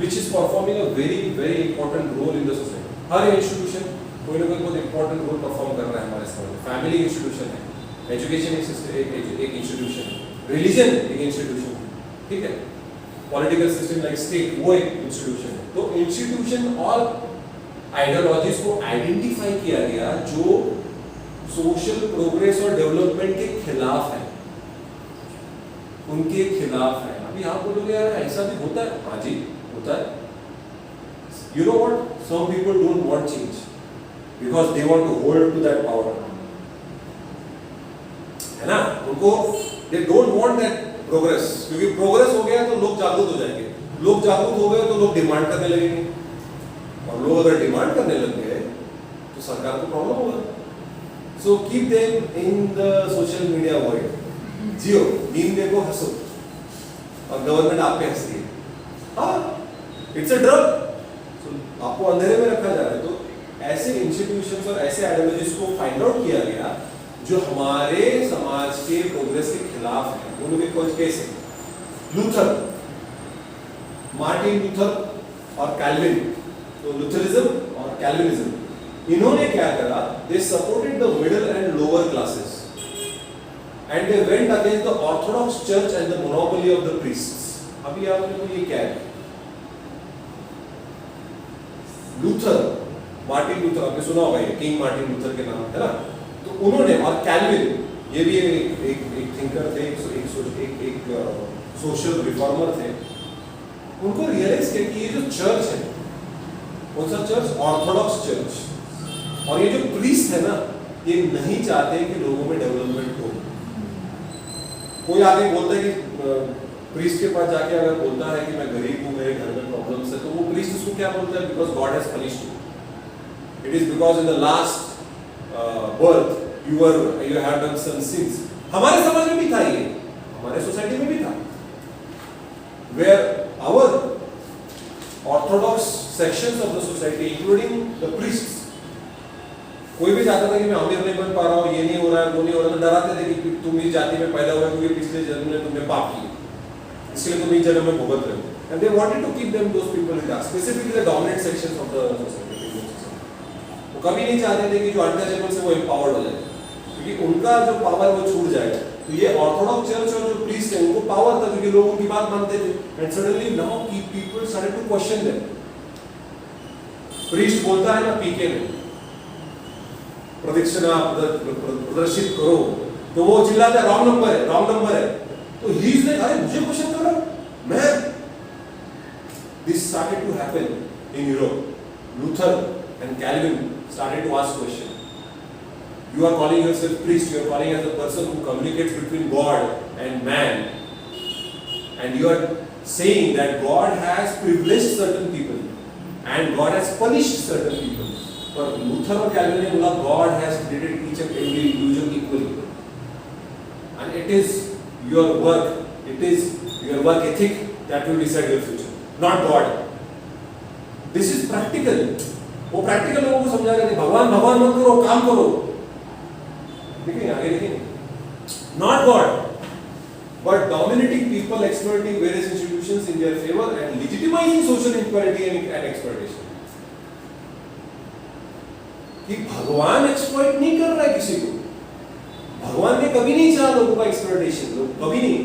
which is performing a very important role in the society. Her institution कोई ना कोई बहुत important role perform कर रहा है हमारे समाज में. Family institution है, एजुकेशन एक इंस्टीट्यूशन, रिलीजन एक इंस्टीट्यूशन, ठीक है, पॉलिटिकल सिस्टम लाइक स्टेट वो एक इंस्टीट्यूशन है. तो इंस्टीट्यूशन और आइडियोलॉजीज को आइडेंटिफाई किया गया जो सोशल प्रोग्रेस और डेवलपमेंट के खिलाफ है, उनके खिलाफ है. अभी आप बोलोगे यार ऐसा भी होता है? हाँ जी होता है. You know what, some people don't want change because they want to hold to that power, है ना. उनको they don't want that progress, क्योंकि प्रोग्रेस हो गया तो लोग जागरूक हो जाएंगे. लोग जागरूक हो गए तो लोग डिमांड करने लगेंगे, और लोग अगर डिमांड करने लग गए तो सरकार को प्रॉब्लम होगा. So keep them in the social media world. Jio, meme देखो, हंसो, और गवर्नमेंट आप पे हंसती है. हाँ, इट्स अ ड्रग. आपको अंधेरे में रखा जा रहा है. तो ऐसे इंस्टीट्यूशंस और ऐसे आइडियोलॉजीज को फाइंड आउट किया गया जो हमारे समाज के प्रोग्रेस के खिलाफ है. वो लोग कुछ कैसे, लूथर, मार्टिन लूथर और कैल्विन, तो लूथरिज्म और कैल्विनिज्म, इन्होंने क्या करा, they supported the middle and lower classes and they went against the Orthodox church and the monopoly of the priests. अभी आपने ये क्या है, लूथर, मार्टिन लूथर, आपने सुना होगा ये किंग मार्टिन लूथर के नाम, है ना. तो उन्होंने, और कैल्विन, ये भी एक थिंकर थे, एक सोशल रिफॉर्मर थे. उनको रियलाइज किया कि ये जो चर्च है, कौन सा चर्च, ऑर्थोडॉक्स चर्च, और ये जो प्रीस्ट है ना, ये नहीं चाहते कि लोगों में डेवलपमेंट हो. कोई आके बोलता है कि प्रीस्ट के पास जाके अगर बोलता है कि मैं गरीब हूँ, मेरे घर में प्रॉब्लम्स है, तो वो प्रीस्ट उसको क्या बोलता है, because God has punished you. It is because in the last birth you have done some sins. हमारे समाज में भी था ये, हमारे सोसाइटी में भी था, where our orthodox sections of the society including the priests, कोई भी चाहता था कि मैं अमीर नहीं बन पा रहा हूँ, ये नहीं हो रहा है, वो नहीं हो रहा है, तो डराते थे कि तुम इस जाति में पैदा हुए क्योंकि पिछले जन्म में तुमने पाप किए, इसलिए तुम इस जन्म में भुगत रहे हो. And they wanted to keep them, those people in dark, specifically the dominant sections of the society. कभी नहीं चाहते थे कि जो अनटचेबल से वो एम्पावर्ड हो जाए, क्योंकि उनका जो पावर वो छूट जाएगा. तो ये ऑर्थोडॉक्स चर्च और जो प्रीस्ट है उनको पावर था, क्योंकि लोग उनकी बात मानते थे. And suddenly now people started to question them. Priest बोलता है ना पीके में, प्रदक्षिणा प्रदर्शित करो, तो वो चिल्लाता है रॉन्ग नंबर है, रॉन्ग नंबर है. तो ही इज लाइक, अरे मुझे क्वेश्चन कर रहा हूं मैं. This started to happen in Europe. Luther and Calvin started to ask questions. You are calling yourself priest, you are calling as a person who communicates between God and man, and you are saying that God has privileged certain people and God has punished certain people. But Luther और Calvin ने बोला God has created each and every individual equally, and it is your work, it is your work ethic that will decide your future, not God. This is practical. वो practical लोगों को समझा रहे थे, भगवान भगवान मत करो, काम करो. देखिए आगे देखिए, not God but dominating people, exploiting various institutions in their favor and legitimizing social inequality and exploitation. कि भगवान एक्सप्लॉइट नहीं कर रहा है किसी को, भगवान ने कभी नहीं चाहा लोगों का एक्सप्लॉइटेशन, लोग कभी नहीं.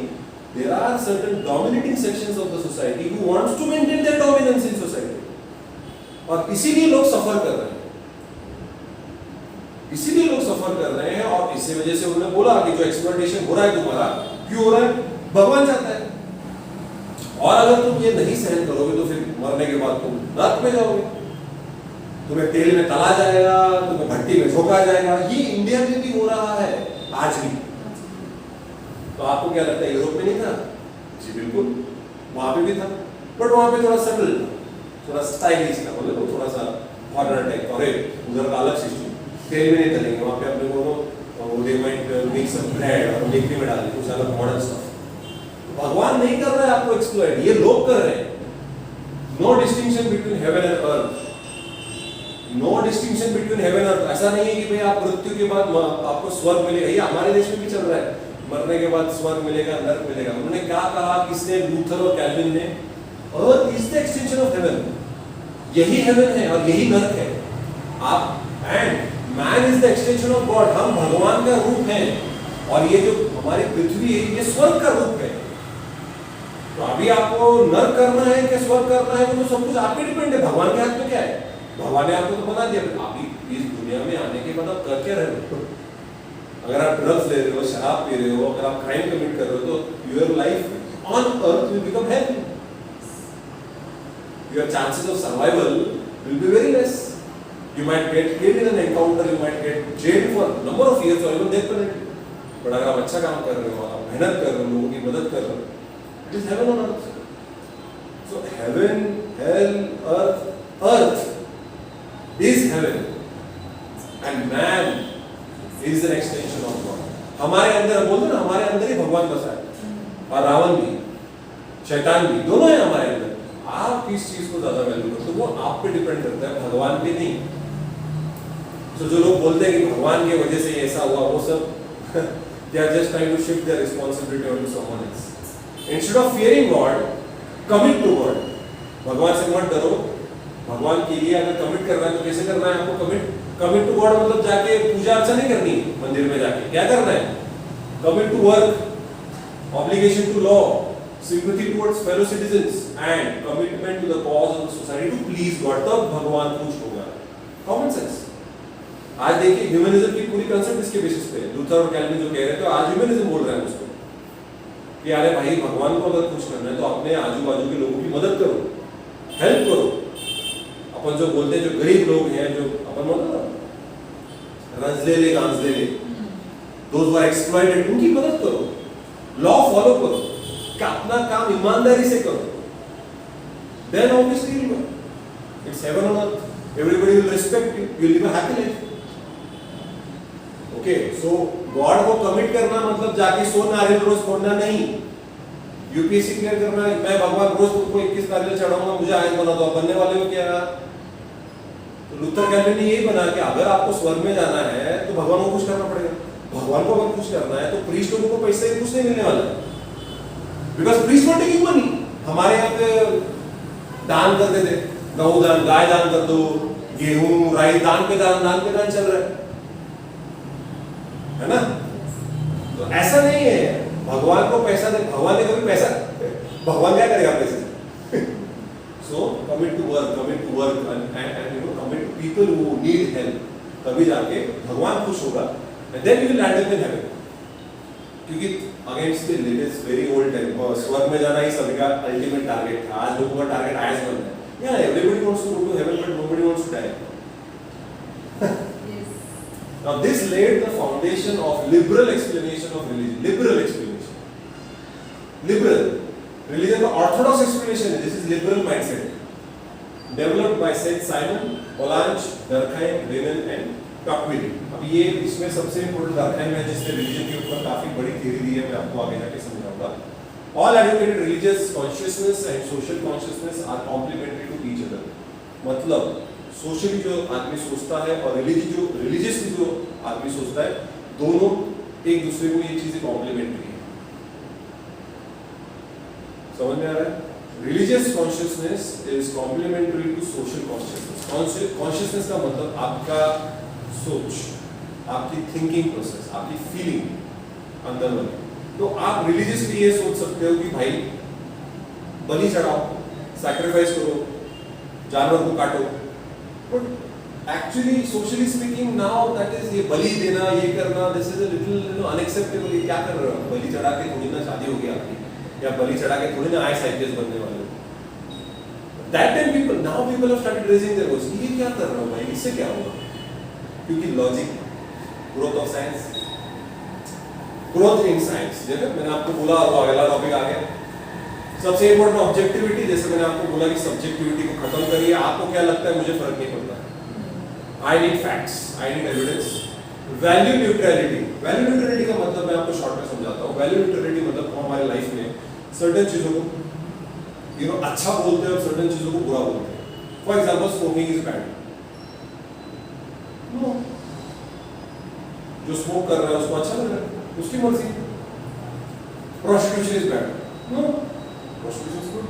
There are certain dominating sections of the society who wants to maintain their dominance in society. और इसीलिए लोग सफर कर रहे हैं, इसीलिए लोग सफर कर रहे हैं। और इसी वजह से उन्होंने बोला कि जो एक्सप्लॉइटेशन हो रहा है तुम्हारा, क्यों हो रहा है? भगवान चाहता है। और अगर तुम ये नहीं सहन करोगे तो फिर मरने के बाद तुम नरक में जाओगे, तुम्हें तेल में तला जाएगा, तुम्हें भट्टी में झोंका जाएगा। ये इंडिया में भी हो रहा है आज भी। तो आपको क्या लगता है यूरोप में नहीं था? जी बिल्कुल, वहां पे भी था, बट वहां पे थोड़ा सटल था, थोड़ा स्टाइलिश था, बोले तो थोड़ा सा फॉरेनर टाइप। और उधर का अलग सिस्टम, तेल में नहीं तलेंगे वहां पे, अपने को they might make some bread और बेकरी में डाल कुछ अलग मॉडर्न स्टफ। भगवान नहीं कर रहा है आपको एक्सप्लॉइट, ये लोग कर रहे हैं। No distinction between heaven and earth, no distinction between heaven और अर्थ। ऐसा नहीं है कि भाई आप मृत्यु के बाद आपको स्वर्ग मिलेगा, ये हमारे देश में भी चल रहा है, मरने के बाद स्वर्ग मिलेगा, नरक मिलेगा। उन्होंने क्या कहा, किसने? लूथर और कैल्विन ने, earth is the extension of haven, यही हेवन है और यही नरक है। आप and man is the extension of God, हम भगवान का रूप हैं और ये जो हमारी पृथ्वी है ये स्वर्ग का रूप है। तो अभी आपको नरक करना है कि स्वर्ग करना है, वो तो सब कुछ आप पे डिपेंड है। भगवान के हाथ में क्या है? भगवान ने आपको तो बना दिया, आप इस दुनिया में आने के बाद आप कर क्या रहे हो? अगर आप ड्रग्स ले रहे हो, शराब पी रहे हो, अगर आप क्राइम कमिट कर रहे हो, तो your life on earth will become hello, your chances of survival will be very less. You might get killed in an encounter, you might get jailed for number of years or even death penalty. But अगर आप अच्छा काम कर रहे हो, आप मेहनत कर रहे हो, लोगों की मदद कर रहे हो, it is heaven on earth. So heaven, hell, earth, earth is heaven, and man is an extension of God. हमारे अंदर बोलते ना, हमारे अंदर ही भगवान बसा है, और रावण भी, शैतान भी, दोनों है हमारे अंदर। आप किस चीज को ज्यादा वैल्यू करते हो, वो आप पे डिपेंड करता है, भगवान पे नहीं। तो जो लोग बोलते हैं कि भगवान की वजह से ऐसा हुआ, वो सब they are just trying to shift their responsibility onto someone else. Instead of fearing God, commit to God. भगवान से मत डरो, भगवान के लिए अगर कमिट करना है तो कैसे करना है आपको कमिट? कमिट टू गॉड मतलब जाके पूजा अर्चना नहीं करनी मंदिर में जाके, क्या करना है? Commit to work, obligation to law, sympathy towards fellow citizens and commitment to the cause of the society to please God. तब भगवान खुश होगा। Common sense. आज देखिए ह्यूमनिज्म की पूरी कंसेप्ट इसके बेसिस पे है। लूथर और कैल्विन जो कह रहे थे, तो आज ह्यूमनिज्म बोल रहा है उसको कि अरे भाई भगवान को अगर खुश करना है तो अपने आजू बाजू के लोगों की मदद करो, हेल्प करो। अपन जो बोलते हैं, जो गरीब लोग हैं, जो अपन बोलते हैं रंजलेले गांजलेले, दोज हु आर एक्सप्लॉइटेड, उनकी मदद करो, लॉ फॉलो करो, कि अपना काम ईमानदारी से करो। Then obviously it's heaven on earth. Everybody will respect you. You live a happy life. Okay, so God को कमिट करना मतलब जाके 100 नारियल रोज फोड़ना नहीं। यूपीएससी क्लियर करना है, मैं भगवान रोज तुमको 21 नारियल चढ़ाऊंगा, मुझे आयत बना दो। बनने वाले हो क्या? तो लूथर कैल्विन ने यही बना कि अगर आपको स्वर्ग में जाना है तो भगवान को खुश करना पड़ेगा। भगवान को अगर खुश करना है तो प्रीस्ट लोगों को पैसे कुछ नहीं मिलने वाला है, because priest not taking money. हमारे यहाँ पे दान कर देते, गऊ दान, गाय दान कर दो, गेहूं राई दान पे दान चल रहा है ना? तो ऐसा नहीं है भगवान को पैसा दे, भगवान ने कभी पैसा, भगवान क्या करेगा पैसे से? So commit to work and you know commit to people who need help, तभी जाके भगवान खुश होगा, and then you will land up in heaven. क्योंकि again still it is very old time, स्वर्ग में जाना ही सभी का अल्टीमेट टारगेट था। आज लोगों का टारगेट आयस बनना है। Yeah, everybody wants to go to heaven, but nobody wants to die. Yes. Now this laid the foundation of liberal explanation of religion. Liberal explanation. Liberal. Religion का orthodox explanation है. This is liberal mindset. Developed by Saint Simon, Olange, Durkheim, Renan and Tocqueville. अब ये इसमें सबसे important Durkheim है जिसने religion के ऊपर काफी बड़ी theory दी है, मैं आपको आगे जाके समझाऊंगा। All advocated religious consciousness and social consciousness are complementary to each other. मतलब सोशली जो आदमी सोचता है और रिलीजियसली जो आदमी सोचता है, दोनों एक दूसरे को ये चीजें कॉम्प्लीमेंट्री है। समझ में आ रहा है? Religious consciousness is complementary to social consciousness. Consciousness का मतलब आपका सोच, आपकी थिंकिंग प्रोसेस, आपकी फीलिंग अंदर वाली। तो आप रिलीजियसली ये सोच सकते हो कि भाई बलि चढ़ाओ, सैक्रिफाइस करो, जानवर को काटो, but actually socially speaking now that is ये बलि देना, ये करना, this is a little unacceptable. ये क्या कर रहे हो? बलि चढ़ा के थोड़ी ना शादी होगी आपकी, या बलि चढ़ा के थोड़ी ना आईएएस आईपीएस बनने वाले हो। That time people, now people have started raising their voice. ये क्या कर रहा हूँ भाई, इससे क्या होगा? क्योंकि logic, growth of science, growth in science, जैसे मैंने आपको बोला, वो अगला टॉपिक आ गया। सबसे इम्पोर्टेंट ऑब्जेक्टिविटी, जैसे मैंने आपको बोला कि सब्जेक्टिविटी को खत्म करिए। आपको क्या लगता है, मुझे फर्क नहीं पड़ता। I need facts, I need evidence. Value neutrality, value neutrality का मतलब मैं आपको शॉर्ट में समझाता हूँ। वैल्यू न्यूट्रलिटी मतलब हमारे लाइफ में सर्टेन चीजों को अच्छा बोलते हैं और सर्टेन चीजों को बुरा बोलते हैं। For example, smoking is bad. No, जो स्मोक कर रहा है उसको अच्छा लग रहा है, उसकी मर्जी। Prostitution is bad. No, prostitution is good.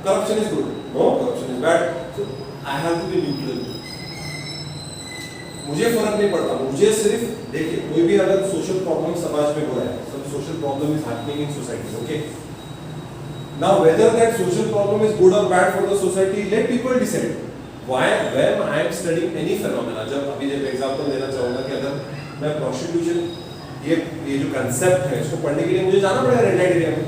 Corruption is good. No, corruption is bad. So I have to be neutral. मुझे फर्क नहीं पड़ता। मुझे सिर्फ देखिए, कोई भी अगर सोशल प्रॉब्लम समाज में हो रहा है, सब social problem is happening in society, okay. Now, whether that social problem is good or bad for the society, let people decide. Why? When I am studying any phenomena, जब अभी जब example देना चाहूँगा कि अगर मैं prostitution, ये जो कंसेप्ट है, इसको पढ़ने के लिए मुझे जाना पड़ेगा रेड लाइट एरिया में,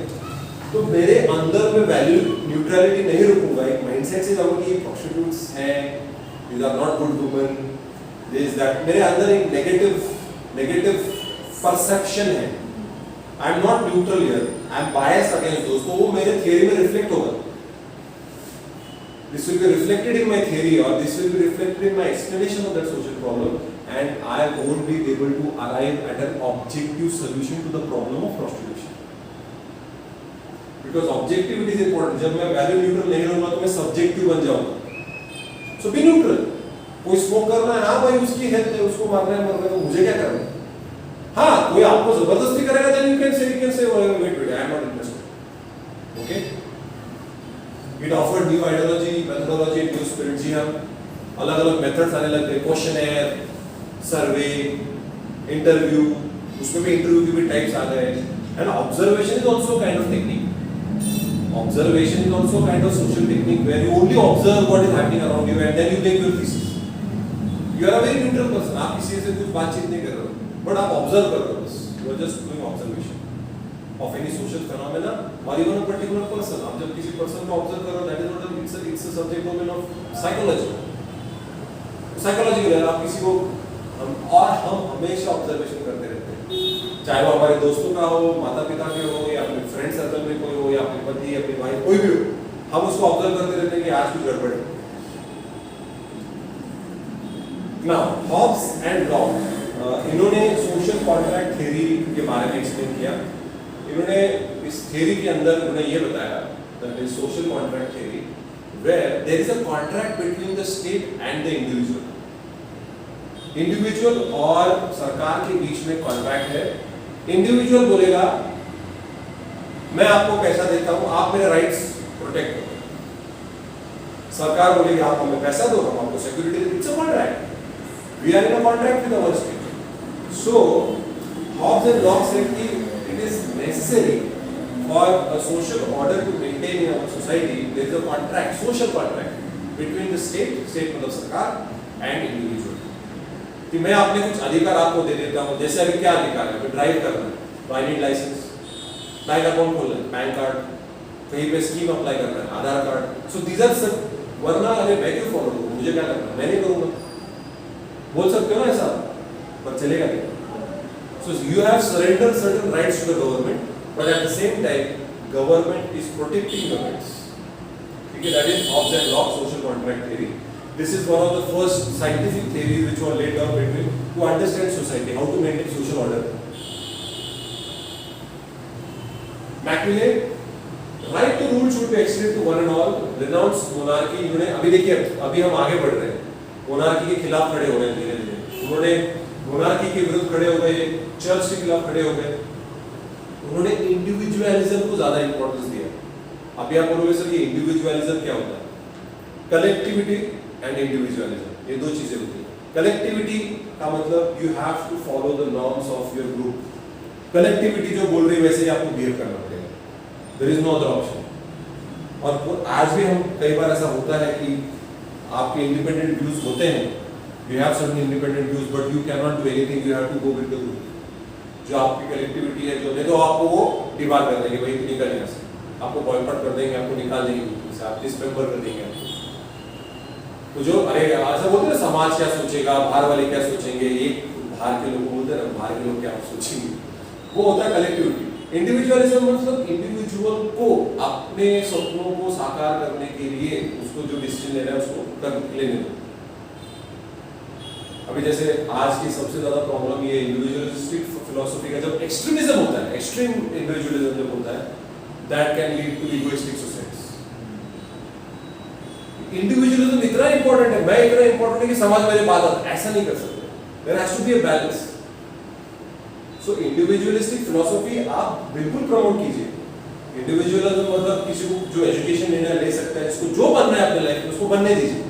तो मेरे अंदर में वैल्यू न्यूट्रलिटी नहीं रखूंगा। एक माइंडसेट से जाऊँगा कि prostitutes हैं, these are not good women, this that, मेरे अंदर एक नेगेटिव परसेप्शन है। I am not neutral here. I am biased against those. तो वो मेरे theory में reflect होगा. This will be reflected in my theory, or this will be reflected in my explanation of that social problem, and I won't be able to arrive at an objective solution to the problem of prostitution. Because objectivity is important. जब मैं value neutral नहीं रहूँगा तो मैं subjective बन जाऊँगा. So be neutral. कोई smoke कर रहा है, हाँ भाई उसकी health है, उसको मारना है मरना है, तो मुझे क्या करना है? हाँ, कोई आपको जबरदस्ती करेगा, then you can say wait, I am not interested. Okay? It offered new ideology, methodology, new spirit. जी हम अलग-अलग methods आने लग गए, questionnaire, survey, interview, उसमें भी interview के भी types आ गए, and observation is also kind of technique. Observation is also kind of social technique where you only observe what is happening around you and then you make your thesis. You are a very neutral person. आप किसी से कुछ बातचीत नहीं कर रहे हो. But आप ऑब्जर्व कर रहे हो बस, you are just doing observation of any social phenomena और इवन अ पर्टिकुलर पर्सन। आप जब किसी पर्सन को ऑब्जर्व कर रहे हो, that is not it's a subject domain of psychology. Psychology के आप किसी को हम हमेशा ऑब्जर्वेशन करते रहते हैं, चाहे वो हमारे दोस्तों का हो, माता पिता के हो, या अपने फ्रेंड सर्कल में कोई हो, या अपने पति, अपनी वाइफ, कोई भी हो, हम उसको ऑब्जर्व करते रहते हैं कि आज कुछ गड़बड़ है। Now, Hobbes and Locke, इन्होंने सोशल कॉन्ट्रैक्ट थ्योरी के बारे में एक्सप्लेन किया। इन्होंने इस थ्योरी के अंदर उन्होंने ये बताया that is social contract theory where there is a contract between the state and the individual. Individual और सरकार के बीच में कॉन्ट्रैक्ट है। इंडिविजुअल बोलेगा मैं आपको पैसा देता हूं, आप मेरे राइट्स प्रोटेक्ट करो। सरकार बोलेगी आप हमें पैसा दो, हम आपको सिक्योरिटी देंगे। It's a contract. We are in a contract with our state. So, Hobbes and Locke said that it is necessary for a social order to maintain in our society. There is a contract, social contract between the state मतलब सरकार, and individual. कि मैं अपने कुछ अधिकार आपको दे देता हूँ, जैसे अभी क्या अधिकार है, ड्राइव करना है, तो I need license, bank account खोलना है, पैन कार्ड, कहीं पे स्कीम अप्लाई करना है, आधार कार्ड। So these are सब, वरना अरे मैं क्यों फॉलो करूँ, मुझे क्या करना है, मैं नहीं करूँगा। बोल सकते हो ना ऐसा, पर चलेगा नहीं। So you have surrendered certain rights to the government, but at the same time, government is protecting your rights. Okay, that is Hobbes and Locke social contract theory. This is one of the first scientific theories which were laid down between to understand society, how to maintain social order. Machiavelli, right to rule should be extended to one and all. Renounce monarchy. इन्होंने अभी देखिए, अभी हम आगे बढ़ रहे हैं, monarchy के खिलाफ खड़े हो गए धीरे धीरे। उन्होंने मोनार्की के विरुद्ध खड़े हो गए, चर्च के खिलाफ खड़े हो गए। उन्होंने इंडिविजुअलिज्म को ज्यादा इंपॉर्टेंस दिया। अभी आप बोलोगे सर ये इंडिविजुअलिज्म क्या होता है? कलेक्टिविटी एंड इंडिविजुअलिज्म, ये दो चीजें होती हैं। कलेक्टिविटी का मतलब you have to follow the norms of your group. Collectivity जो बोल रही है वैसे ही आपको बिहेव करना पड़ेगा, there is no other option. और आज भी हम कई बार ऐसा होता है कि आपके इंडिपेंडेंट व्यूज होते हैं, you have certain independent views but you can not do anything, you have to go with the group. जो आपकी कलेक्टिविटी है जो नहीं तो आपको वो डिबार कर देंगे, भाई तू निकल यहाँ से, आपको बॉयकॉट कर देंगे, आपको निकाल देंगे ग्रुप से, आप डिसमेंबर कर देंगे आपको। तो जो अरे ऐसा बोलते हैं ना समाज क्या सोचेगा, बाहर वाले क्या सोचेंगे, एक बाहर के लोग बोलते हैं ना बाहर के लोग क्या सोचेंगे, वो होता है कलेक्टिविटी। इंडिविजुअलिज्म मतलब इंडिविजुअल को अपने सपनों को साकार करने के लिए उसको जो डिसीजन लेना है उसको कर लेने दो। अभी जैसे आज की सबसे ज्यादा प्रॉब्लम ये इंडिविजुअलिस्टिक फिलॉसफी का जब एक्सट्रीमिज्म होता है, एक्सट्रीम इंडिविजुअलिज्म जब होता है, that can lead to egoistic societies. Individualism इतना इंपॉर्टेंट है, मैं इतना इंपॉर्टेंट है कि समाज मेरे बाद आता, ऐसा नहीं कर सकते। There has to be a balance. So individualistic philosophy आप बिल्कुल प्रमोट कीजिए। इंडिविजुअलिज्म मतलब किसी को जो एजुकेशन निर्णय ले सकता है, इसको जो बनना है अपने लाइफ में उसको बनने दीजिए,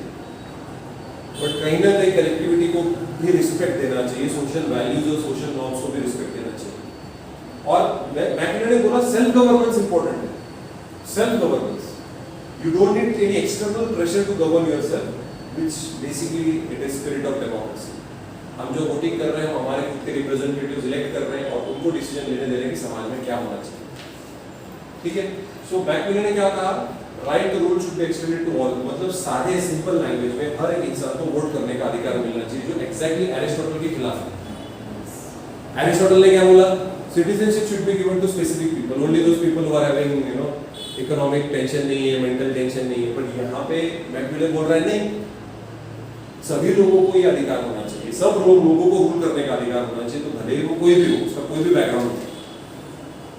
बट कहीं ना कहीं कलेक्टिविटी को भी रिस्पेक्ट देना चाहिए, सोशल वैल्यूज और सोशल नॉर्म्स को भी रिस्पेक्ट देना चाहिए। और मैकमिलन ने बोला सेल्फ गवर्नेंस इंपॉर्टेंट है, self governance. You don't need any external pressure to govern yourself, which basically it is spirit of democracy. हम जो वोटिंग कर रहे हैं, हम हमारे खुद के रिप्रेजेंटेटिव्स इलेक्ट कर रहे हैं और उनको डिसीजन लेने दे रहे हैं कि समाज में क्या होना चाहिए, ठीक है। सो मैकमिलन ने क्या कहा, right to rule should be extended to all, मतलब सादे सिंपल लैंग्वेज में हर एक इंसान को वोट करने का अधिकार मिलना चाहिए, जो एग्जैक्टली एरिस्टोटल के खिलाफ है। एरिस्टोटल ने क्या बोला, citizenship should be given to specific people, only those people who are having you know economic tension नहीं है, मेंटल टेंशन नहीं है। बट यहाँ पे मैकमिलन बोल रहा है नहीं, सभी लोगों को ये अधिकार होना चाहिए, सब लोगों को रूल करने का अधिकार होना चाहिए, तो भले ही वो कोई भी हो, उसका कोई भी बैकग्राउंड हो,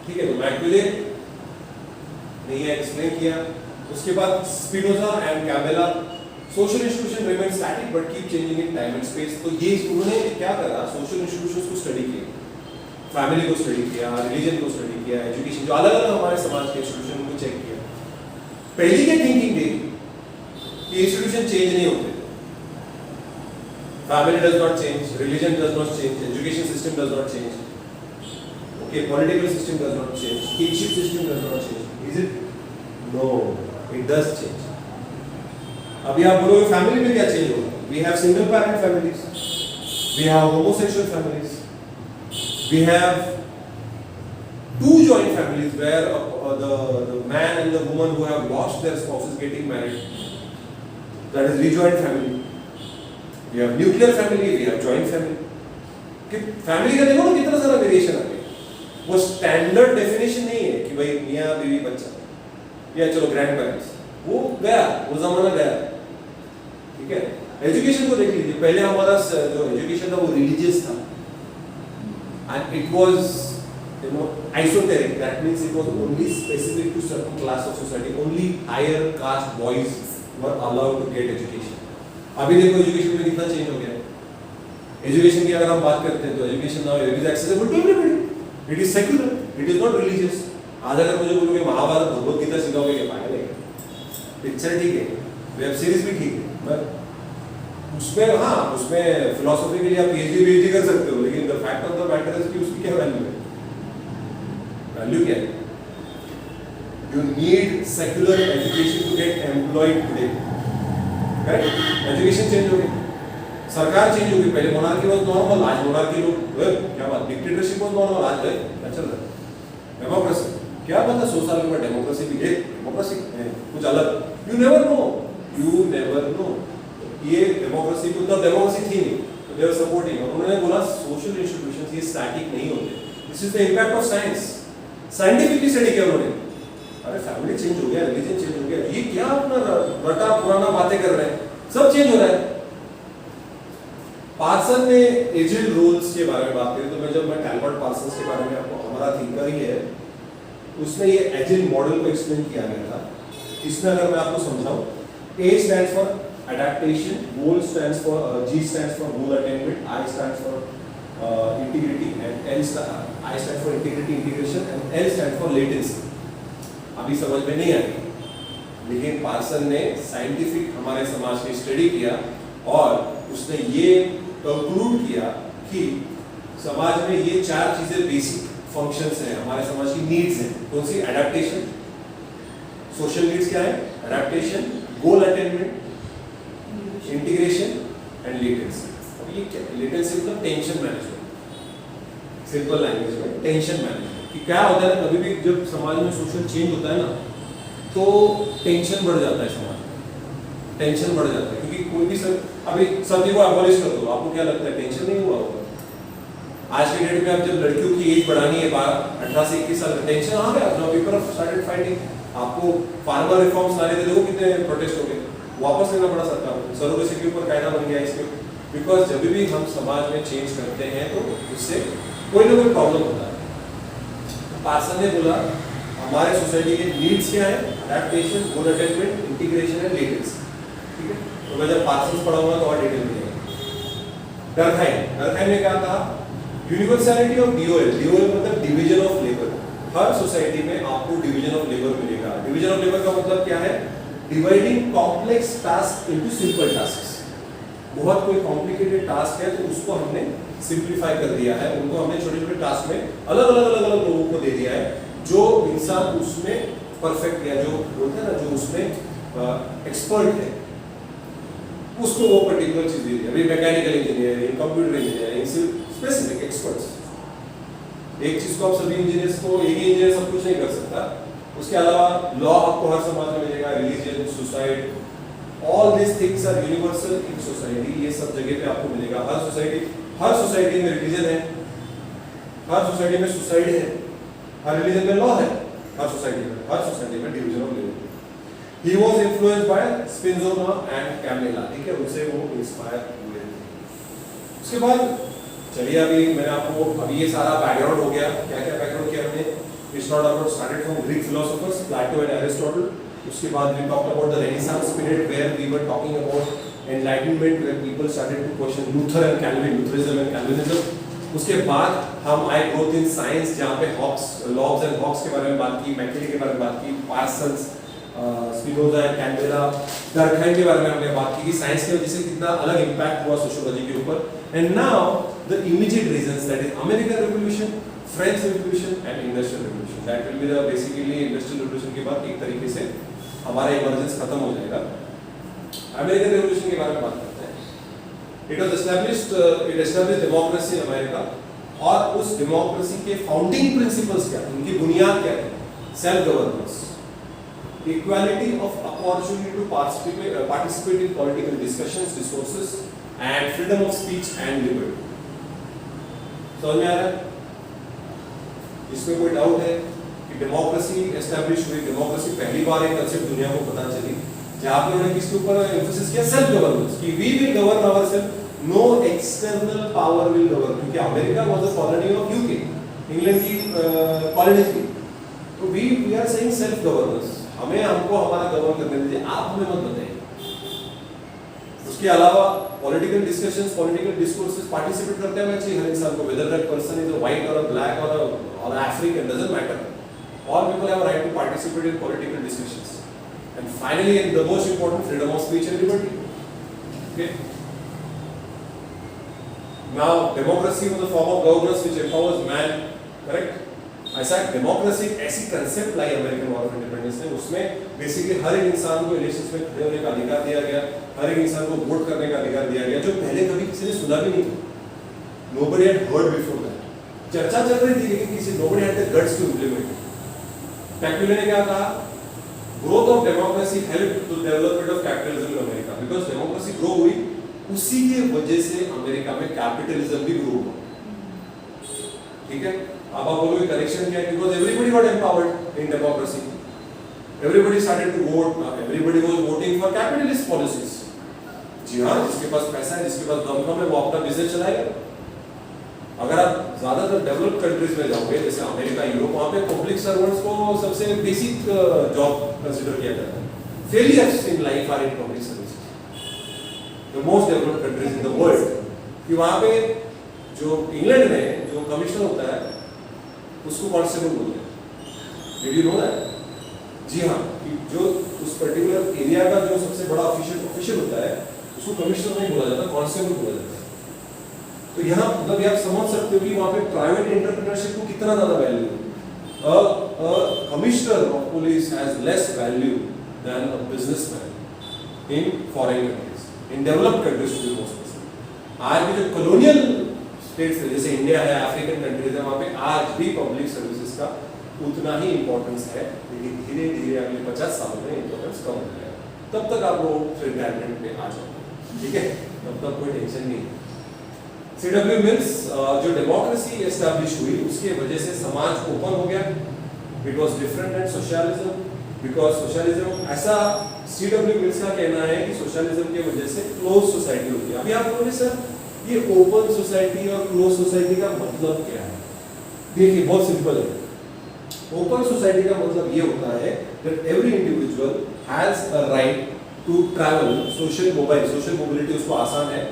ठीक है। तो मैकमिलन ने ये एक्सप्लेन किया। उसके बाद स्पिनोजा एंड कैमेला, social institution remain static but keep changing in time and space. तो ये उन्होंने क्या करा, सोशल इंस्टीट्यूशंस को स्टडी किया, फैमिली को स्टडी किया, रिलीजन को स्टडी किया, एजुकेशन जो अलग अलग हमारे समाज के इंस्टीट्यूशन को चेक किया। पहली के थिंकिंग थी कि इंस्टीट्यूशन चेंज नहीं होते, family does not change, religion does not change, education system does not change, okay, political system does not change, kinship system does not change. Is it? No, it does change. अभी आप बोलोगे family में क्या change होगा? We have single parent families, we have homosexual families, we have two joint families where the man and the woman who have lost their spouses getting married, that is rejoined family. We have nuclear family, we have joint family. कि family का देखो ना कितना सारा variation आ गया। वो standard definition नहीं है कि भाई मियाँ बीवी बच्चा या चलो ग्रैंड पेरेंट्स, वो गया, वो जमाना गया, ठीक है। एजुकेशन को देख लीजिए, पहले हमारा जो एजुकेशन था वो रिलीजियस था and it was you know esoteric, that means it was only specific to certain class of society, only higher caste boys were allowed to get education. अभी देखो एजुकेशन में कितना चेंज हो गया है। एजुकेशन की अगर हम बात करते हैं तो education now is accessible to everybody, it is secular, it is not religious. आज अगर मुझे बोलोगे महाभारत भगवत गीता सिखाओगे क्या पागल है? पिक्चर ठीक है, वेब सीरीज भी ठीक है, बट उसमें हाँ उसमें फिलॉसफी के लिए आप पीएचडी कर सकते हो, लेकिन the fact of the matter is कि उसकी क्या वैल्यू है? वैल्यू क्या है? You need secular education to get employed today, correct? Education change हो गई, सरकार चेंज हो गई। पहले मोनार्की वाज नॉर्मल, आज मोनार्की लोग क्या बात, डिक्टेटरशिप वाज नॉर्मल, आज क्या चल रहा है? डेमोक्रेसी, क्या पता 100 साल के बाद डेमोक्रेसी भी है, डेमोक्रेसी कुछ अलग, you never know, you never know. ये डेमोक्रेसी को तब डेमोक्रेसी थी नहीं, तो दे वर सपोर्टिंग। और उन्होंने बोला सोशल इंस्टीट्यूशंस ये स्टैटिक नहीं होते, this is the impact of science. Scientifically study किया उन्होंने, अरे फैमिली चेंज हो गया, रिलीजन चेंज हो गया, ये क्या अपना रटा पुराना बातें कर रहे हैं, सब चेंज हो रहा है। पार्सन ने एजिल रूल्स के बारे में बात करी, तो जब मैं कैल्बर्ट पार्सन के बारे में आपको, हमारा थिंकर ही है, उसने ये एजिल मॉडल को एक्सप्लेन किया गया था। इसमें अगर मैं आपको समझाऊं, A stands for adaptation, goal stands for G stands for goal attainment, I stands for integrity, and I stands for integrity integration, and L stands for latency. अभी समझ में नहीं आई, लेकिन पार्सन ने साइंटिफिक हमारे समाज की स्टडी किया और उसने ये कंक्लूड किया कि समाज में ये 4 चीजें बेसिक फंक्शंस हैं, हमारे समाज की नीड्स हैं। कौन सी? एडेप्टेशन। सोशल नीड्स क्या है? Adaptation, goal attainment, of tension management, simple language में टेंशन मैनेजमेंट। कि क्या होता है ना, कभी भी जब समाज में सोशल चेंज होता है ना, तो टेंशन बढ़ जाता है समाज में, टेंशन बढ़ जाता है। क्योंकि कोई भी अभी सभी को एबॉलिश कर दो, आपको क्या लगता है टेंशन नहीं हुआ होगा? आज के डेट में अब जब लड़कियों की एज बढ़ानी है 18 से 21 साल, टेंशन आ गया, now people have started fighting. आपको फार्मर रिफॉर्म्स लाने थे, देखो कितने प्रोटेस्ट हो गए, वापस लेना पड़ा सरकार को, सरोगेसी के ऊपर कायदा बन गया इसके। बिकॉज जब भी हम समाज में चेंज करते हैं तो उससे कोई ना कोई प्रॉब्लम होता है। पार्सन ने बोला हमारे सोसाइटी के नीड्स क्या है, adaptation, good attachment, integration and latency. ठीक है, तो मैं जब पार्सन पढ़ाऊंगा तो और डिटेल मिलेगा। डरखाइम ने क्या कहा, यूनिवर्सलिटी ऑफ डीओएल, डीओएल मतलब division of labour. Her society में आपको डिवीजन ऑफ लेबर मिलेगा। डिवीजन ऑफ लेबर का मतलब क्या है, dividing complex task into simple tasks. बहुत कोई कॉम्प्लिकेटेड टास्क है तो उसको हमने सिंप्लीफाई कर दिया है, उनको हमने छोटे छोटे टास्क में अलग अलग लोगों को दे दिया है, जो इंसान उसमें परफेक्ट या जो बोलते हैं ना, जो उसमें एक्सपर्ट है, उसको वो पर्टिकुलर चीज दे दी। अभी mechanical engineering, computer engineering, specific experts. एक चीज को आप सभी इंजीनियर्स को, एक ही इंजीनियर सब कुछ नहीं कर सकता। उसके अलावा लॉ आपको हर समाज में मिलेगा, religion, suicide, all this things are universal in society. ये सब जगह पे आपको मिलेगा। हर सोसाइटी में रिलीजन है, हर सोसाइटी में सुसाइड है, हर रिलीजन में लॉ है, हर सोसाइटी में division of labour. He was influenced by Spinoza and Camilla, ठीक है, उनसे वो इंस्पायर हुए थे। उसके बाद चलिए, अभी मैंने आपको अभी ये सारा बैकग्राउंड हो गया। क्या क्या बैकग्राउंड किया हमने? We started from Greek philosophers, Plato and Aristotle. उसके बाद we talked about the Renaissance period where we were talking about enlightenment, where people started to question Luther and Calvin, Lutheranism and Calvinism. उसके बाद हम आए growth in science, जहाँ पे lobes and Hobbs के बारे में बात की, मैकेले के बारे में बात की, पार्सन्स, स्पिनोजा एंड कैम्बेला, डर्कहाइम के बारे में हमने बात की कि साइंस की वजह से कितना अलग इम्पैक्ट हुआ सोशियोलॉजी के ऊपर। And now the immediate reasons, that is American revolution, French revolution and industrial revolution. That will be the basically industrial revolution के बाद एक तरीके से हमारा इमर्जेंस खत्म हो जाएगा। अमेरिकन रेवोल्यूशन के बारे में बात करते हैं। It established democracy in America, और उस डेमोक्रेसी के फाउंडिंग प्रिंसिपल्स क्या थे, उनकी बुनियाद क्या थी? Self governance, equality of opportunity to participate in political discussions, discourses, and freedom of speech and liberty. समझ में आ रहा है? इसमें कोई डाउट है कि डेमोक्रेसी एस्टैब्लिश हुई? डेमोक्रेसी पहली बार एक कंसेप्ट दुनिया को पता चली जहां पर उन्होंने किसके ऊपर एम्फेसिस किया? सेल्फ गवर्नेंस, कि we will govern ourselves, no external power will govern. क्योंकि America was the colony of UK, England की कॉलोनी थी, तो we are saying self governance, हमें हमको हमारा गवर्न करने दीजिए, आप हमें मत बताइए। उसके अलावा political discussions, political discourses participate करते हैं चाहिए हर इंसान को, whether that person is a white और अ ब्लैक और African, doesn't matter, all people have right to participate in political discussions. And finally and the most important, freedom of speech and liberty. Okay, now democracy was a form of governance which empowers man, correct? ऐसा democracy ऐसी concept लाई American war of independence ने, उसमें basically हर एक इंसान को elections में खड़े होने का अधिकार दिया गया, हर एक इंसान को वोट करने का अधिकार दिया गया, जो पहले कभी किसी ने सुना भी नहीं था। Nobody had heard before that. चर्चा चल रही थी लेकिन किसी nobody had the guts to implement it. Macaulay ने क्या कहा? Growth of democracy helped to development of capitalism in America, because democracy grow हुई, उसी के वजह से अमेरिका में कैपिटलिज्म भी ग्रो हुआ। ठीक है, अब आप बोलोगे करेक्शन क्या है? Because everybody got empowered in democracy, everybody started to vote, everybody was voting for capitalist policies. जी हाँ, जिसके पास पैसा है, जिसके पास दमखम है, वो अपना बिजनेस चलाएगा। अगर आप ज्यादातर डेवलप्ड कंट्रीज में जाओगे, जैसे अमेरिका, यूरोप, वहाँ पे पब्लिक सर्वेंट्स को सबसे बेसिक जॉब कंसिडर किया जाता है। Failures in life are in public services, the most developed countries in the world. कि वहाँ पे जो इंग्लैंड में जो कमिश्नर होता है उसको कांस्टेबल बोलते हैं। Did you know that? जी हाँ, कि जो उस पर्टिकुलर एरिया का जो सबसे बड़ा ऑफिशियल होता है उसको कमिश्नर नहीं बोला जाता, कांस्टेबल बोला जाता है। तो यहाँ मतलब आप समझ सकते हो कि वहाँ पे प्राइवेट एंटरप्रेन्योरशिप को कितना ज्यादा वैल्यू है। A commissioner of police has less value than a businessman in foreign countries, in developed countries to be more specific. आज भी जो colonial स्टेट्स जैसे इंडिया है, अफ्रीकन कंट्रीज है, वहाँ पे आज भी पब्लिक सर्विसेज का उतना ही इंपॉर्टेंस है, लेकिन धीरे धीरे अगले 50 सालों में इंपॉर्टेंस कम हो जाएगा। तब तक आप लोग रिटायरमेंट पे आ जाओ, ठीक है, तब तक कोई टेंशन नहीं है। CW मीन्स जो डेमोक्रेसी एस्टैब्लिश हुई उसके वजह से समाज ओपन हो गया। It was different and socialism, because socialism ऐसा CW मिल्स का कहना है कि सोशलिज्म की वजह से क्लोज सोसाइटी होती है। अभी आप बोलोगे सर ये ओपन सोसाइटी और क्लोज सोसाइटी का मतलब क्या है? देखिए बहुत सिंपल है। ओपन सोसाइटी का मतलब ये होता है that every individual has a right to travel, social mobility उसको आसान है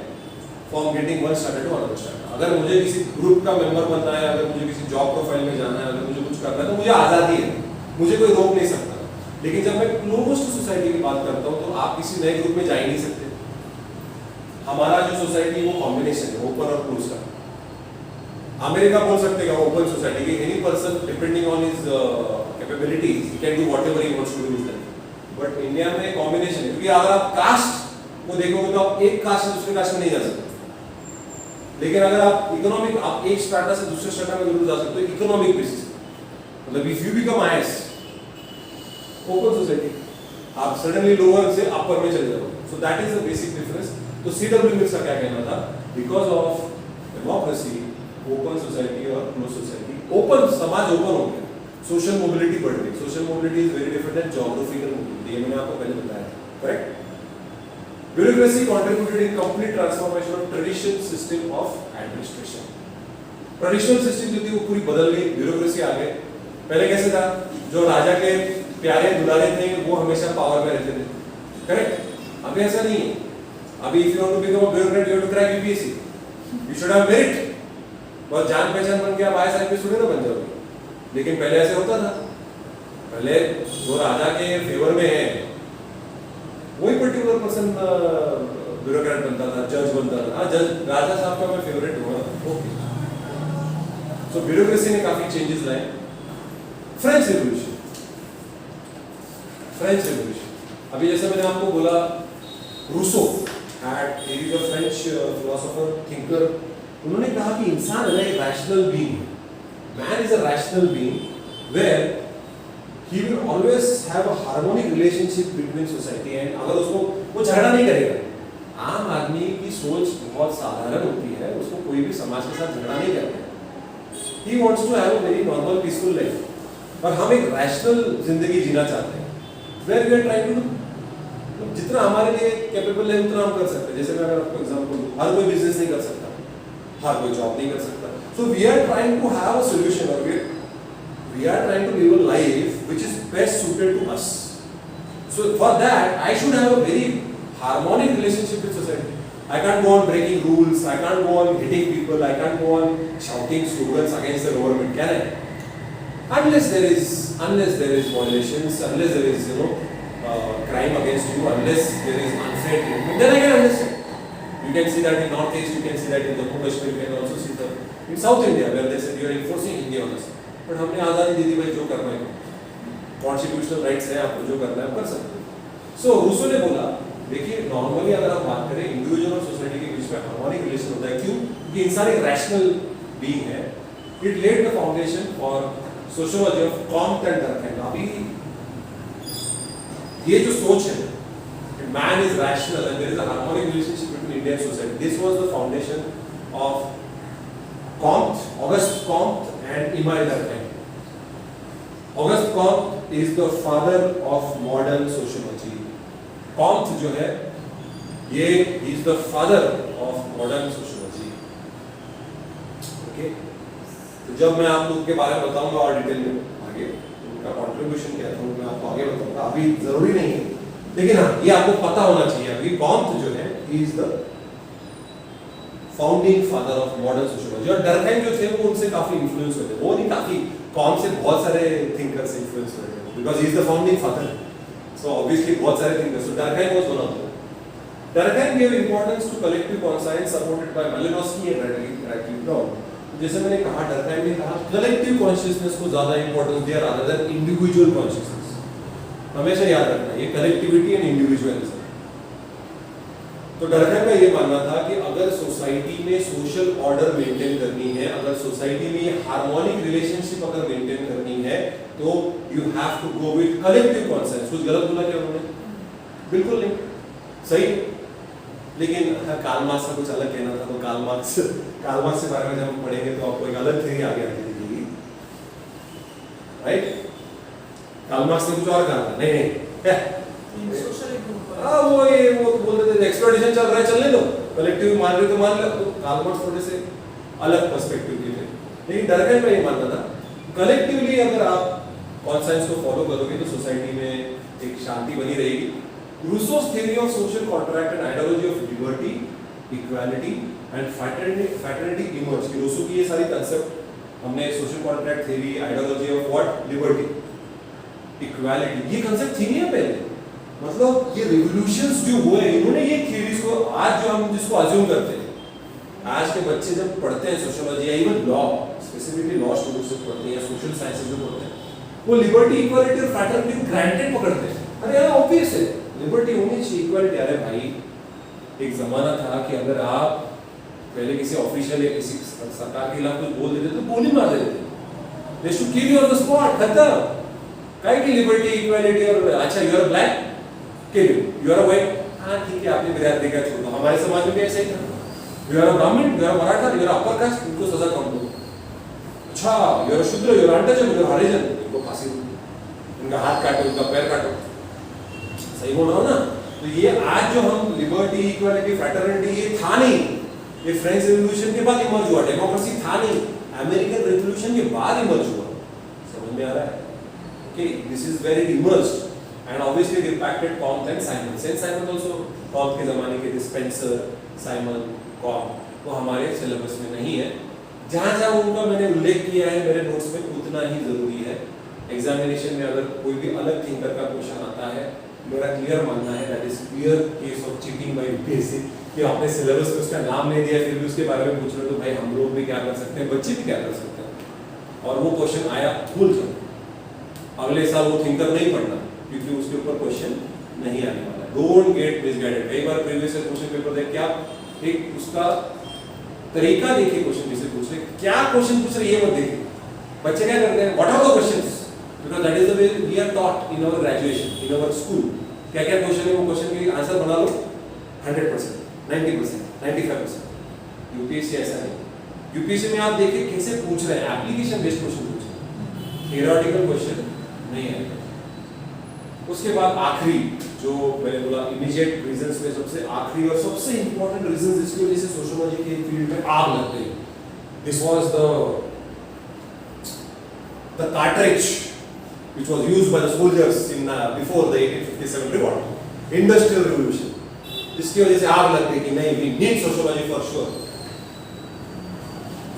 from getting one started to another started। अगर मुझे किसी ग्रुप का मेंबर बनना है, अगर मुझे किसी जॉब प्रोफाइल में जाना है, अगर मुझे कुछ करना है तो मुझे आज़ादी है, मुझे कोई रोक नहीं सकता। लेकिन जब मैं क्लोज सोसाइटी की बात करता हूँ तो आप किसी नए ग्रुप में जा ही नहीं सकते। हमारा जो सोसाइटी वो कॉम्बिनेशन है ओपन और क्लोज का। अमेरिका बोल सकते हैं ओपन सोसाइटी की any person depending on his capabilities he can do whatever he wants to do with that. But India में कॉम्बिनेशन है, क्योंकि अगर आप कास्ट को देखोगे तो आप एक कास्ट से दूसरे कास्ट में नहीं जा सकते, लेकिन अगर आप इकोनॉमिक आप एक स्ट्रेटा से दूसरे स्ट्रेटा में जरूर जा सकते हो इकोनॉमिक बेसिस। मतलब if you become IAS open society, आप सडनली लोअर से अपर में चले जाओगे। So that is the basic difference. तो CW मिल्स का क्या कहना था? Because of democracy open society और क्लोज सोसाइटी, ओपन समाज ओपन हो गया, सोशल मोबिलिटी बढ़ गई। Social mobility is very different than geographical mobility, ये मैंने आपको पहले बताया था, correct? Bureaucracy contributed in complete transformation of traditional system of administration. Traditional system जो थी वो पूरी बदल गई, ब्यूरोक्रेसी आ गई। पहले कैसे था? जो राजा के प्यारे दुलारे थे वो हमेशा पावर में रहते थे, करेक्ट? अभी ऐसा नहीं है। अभी if you want to become a bureaucrat you have to crack UPSC, you should have merit. और जान पहचान बन गया IAS IPS थोड़ी ना बन जाओगे। लेकिन पहले ऐसे होता था, पहले जो राजा के फेवर में है वही पर्टिकुलर पर्सन ब्यूरोक्रेट बनता था, जज बनता था। हाँ, जज राजा साहब का मैं फेवरेट हुआ, ओके। सो ब्यूरोक्रेसी ने काफी चेंजेस लाए। फ्रेंच रेवोल्यूशन, अभी जैसे मैंने आपको बोला Rousseau had he is a French philosopher thinker, उन्होंने कहा कि इंसान है एक rational being, man is a rational being where he will always have a harmonic relationship between society and अगर उसको वो झगड़ा नहीं करेगा। आम आदमी की सोच बहुत साधारण होती है, उसको कोई भी समाज के साथ झगड़ा नहीं करता है। he wants to have a very normal peaceful life। और हम एक रैशनल जिंदगी जीना चाहते हैं where we are trying to जितना हमारे लिए कैपेबल है उतना हम कर सकते हैं। जैसे मैं अगर आपको एग्जांपल दूं, हर कोई बिजनेस नहीं कर सकता, हर कोई जॉब नहीं कर सकता। So we are trying to have a solution और we are trying to live a life which is best suited to us. So for that I should have a very harmonic relationship with society. I can't go on breaking rules, I can't go on hitting people, I can't go on shouting slogans against the government, can I? Unless there is violations, unless there is crime against you, unless there is unfair treatment, then I can understand. You can see that in Northeast, you can see that in Jammu Kashmir, you can also see that in South India where they said you are enforcing Hindi on us. But हमने आज़ादी दे दी भाई, जो करना है constitutional rights है, आपको जो करना है कर सकते हो। सो रूसो ने बोला देखिए नॉर्मली अगर हम बात करें इंडिविजुअल और सोसाइटी के बीच में हार्मोनिक रिलेशन होता है। क्यों? क्योंकि इंसान एक रैशनल बीइंग है। It laid the foundation for sociology of Comte and Durkheim. अभी ये जो सोच है man is rational and there is a harmonic relationship between Indian society, this was the foundation of Comte, August Comte and Emmanuel Durkheim. August Comte is the father of modern sociology. Comte जो है ये is the father of modern sociology, okay. तो जब मैं आप लोग के बारे में बताऊंगा और डिटेल में आगे उनका कंट्रीब्यूशन क्या था मैं आपको आगे बताऊंगा, अभी जरूरी नहीं है, लेकिन हाँ ये आपको पता होना चाहिए। अभी कॉम्ट जो है is the founding father of modern sociology. और डर्कheim जो थे वो उनसे काफी इन्फ्लुएंस हुए थे, वो नहीं काफी कॉम्ट से बहुत सारे थिंकर्स इन्फ्लुएंस हुए थे because he is the founding father. So obviously बहुत सारे thinkers, so डर्कheim was one of them. डर्कheim gave importance to collective conscience supported by Malinowski and Radcliffe Brown। जैसे मैंने कहा डर्कheim ने कहा कलेक्टिव कॉन्शियसनेस को ज्यादा इंपॉर्टेंस दिया rather than इंडिविजुअल कॉन्शियसनेस। हमेशा याद रखना ये कलेक्टिविटी एंड इंडिविजुअलिज्म। तो डरखन का ये मानना था कि अगर सोसाइटी में सोशल ऑर्डर मेंटेन करनी है, अगर सोसाइटी में हार्मोनिक रिलेशनशिप अगर मेंटेन करनी है, तो you have to go with collective consensus. कुछ गलत बोला क्या उन्होंने? बिल्कुल नहीं, सही। लेकिन कार्ल मार्क्स का कुछ अलग कहना था, तो कार्ल मार्क्स के बारे में जब हम पढ़ेंगे तो आपको एक अलग थ्योरी आगे आती दिखेगी, राइट? कार्ल मार्क्स ने कुछ और कहा था, नहीं सोशल इकोनॉमी। वो तो बोल रहे थे एक्सप्लॉइटेशन चल रहा है, चलने दो, कलेक्टिव मान रहे तो मान लो। तो कार्ल मार्क्स थोड़े से अलग पर्सपेक्टिव के थे, लेकिन डरखन का ये मानना था कलेक्टिवली अगर आप कॉन्सेंस को फॉलो करोगे तो सोसाइटी में एक शांति बनी रहेगी। रूसो's theory of social contract and ideology of liberty, equality and fraternity emerged। Rousseau की ये सारी कंसेप्ट हमने social contract theory, ideology of what, liberty, equality, ये कंसेप्ट थी नहीं है पहले। मतलब ये रिवॉल्यूशंस जो हुए, इन्होंने ये थ्योरीज को आज जो हम जिसको अज्यूम करते हैं, आज के बच्चे जब पढ़ते हैं सोशियोलॉजी या even law, specifically law students जब पढ़ते हैं या सोशल साइंसेस जो पढ़ते हैं, वो लिबर्टी, इक्वालिटी और फ्रैटर्निटी को ग्रांटेड पकड़ते हैं। अरे यार ऑब्वियस है, लिबर्टी होनी चाहिए, इक्वालिटी। अरे भाई, एक जमाना था कि अगर आप पहले किसी ऑफिशियल या किसी सरकार के खिलाफ कुछ बोल देते तो गोली मार देते थे, they should kill you on the spot, खत्म। काहे की लिबर्टी, इक्वालिटी और अच्छा you are black, kill you are white, हाँ ठीक है आपने बिरादरी का छोड़ दो। हमारे समाज में भी ऐसा ही था, you are Brahmin, you are Maratha, you are upper caste, इनको सजा कम दो। अच्छा you are Shudra, you are untouchable, you are Harijan, इनको फांसी दो, इनका हाथ काटो, इनका पैर काटो। सही बोल रहा हूँ ना? तो ये आज जो हम लिबर्टी, इक्वालिटी, फ्रैटर्निटी, ये था नहीं, ये फ्रेंच रिवॉल्यूशन के बाद इमर्ज हुआ। डेमोक्रेसी था नहीं, अमेरिकन रिवॉल्यूशन के बाद इमर्ज हुआ। समझ में आ रहा है? Okay, this is where it emerged and obviously it impacted Comte and Simon. Saint Simon also Comte के जमाने के थे, स्पेंसर, साइमन, कॉम्प, वो हमारे सिलेबस में नहीं है। जहाँ उनका मैंने उल्लेख किया है मेरे नोट्स में, उतना ही जरूरी है। एग्जामिनेशन में अगर कोई भी अलग थिंकर का क्वेश्चन आता है, मेरा क्लियर मानना है that is clear case of cheating bye UPSC, कि आपने सिलेबस में उसका नाम नहीं दिया फिर भी उसके बारे में पूछ रहे हो, तो भाई हम लोग भी क्या कर सकते हैं, बच्चे भी क्या कर सकते हैं। और वो क्वेश्चन आया, भूल जाओ, अगले साल वो थिंकर नहीं पढ़ना, क्योंकि उसके ऊपर क्वेश्चन नहीं आने वाला। Don't get misguided. कई बार प्रीवियस ईयर क्वेश्चन पेपर देख के आप एक उसका तरीका देखिए क्वेश्चन कैसे पूछ रहे, क्या क्वेश्चन पूछ रहे ये मत देखिए। बच्चे क्या करते हैं, what are the questions, because that is the way we are taught in our graduation, in our school. क्या क्या क्वेश्चन है, वो क्वेश्चन के आंसर बना लो 100%, 90%, 95%। यूपीएससी ऐसा नहीं। यूपीएससी में आप देखिए कैसे पूछ रहे हैं, एप्लीकेशन बेस्ड क्वेश्चन पूछ रहे हैं, थियोरेटिकल क्वेश्चन नहीं आएगा। उसके बाद आखिरी जो मैंने बोला इमीडिएट रीजंस में सबसे आखिरी और सबसे इंपॉर्टेंट रीजन जिसकी वजह से सोशियोलॉजी के फील्ड में आग लग गई, this was the cartridge which was used by the soldiers in before the 1857 revolt, industrial revolution। इसकी वजह से आग लग गई कि नहीं, we need sociology for sure।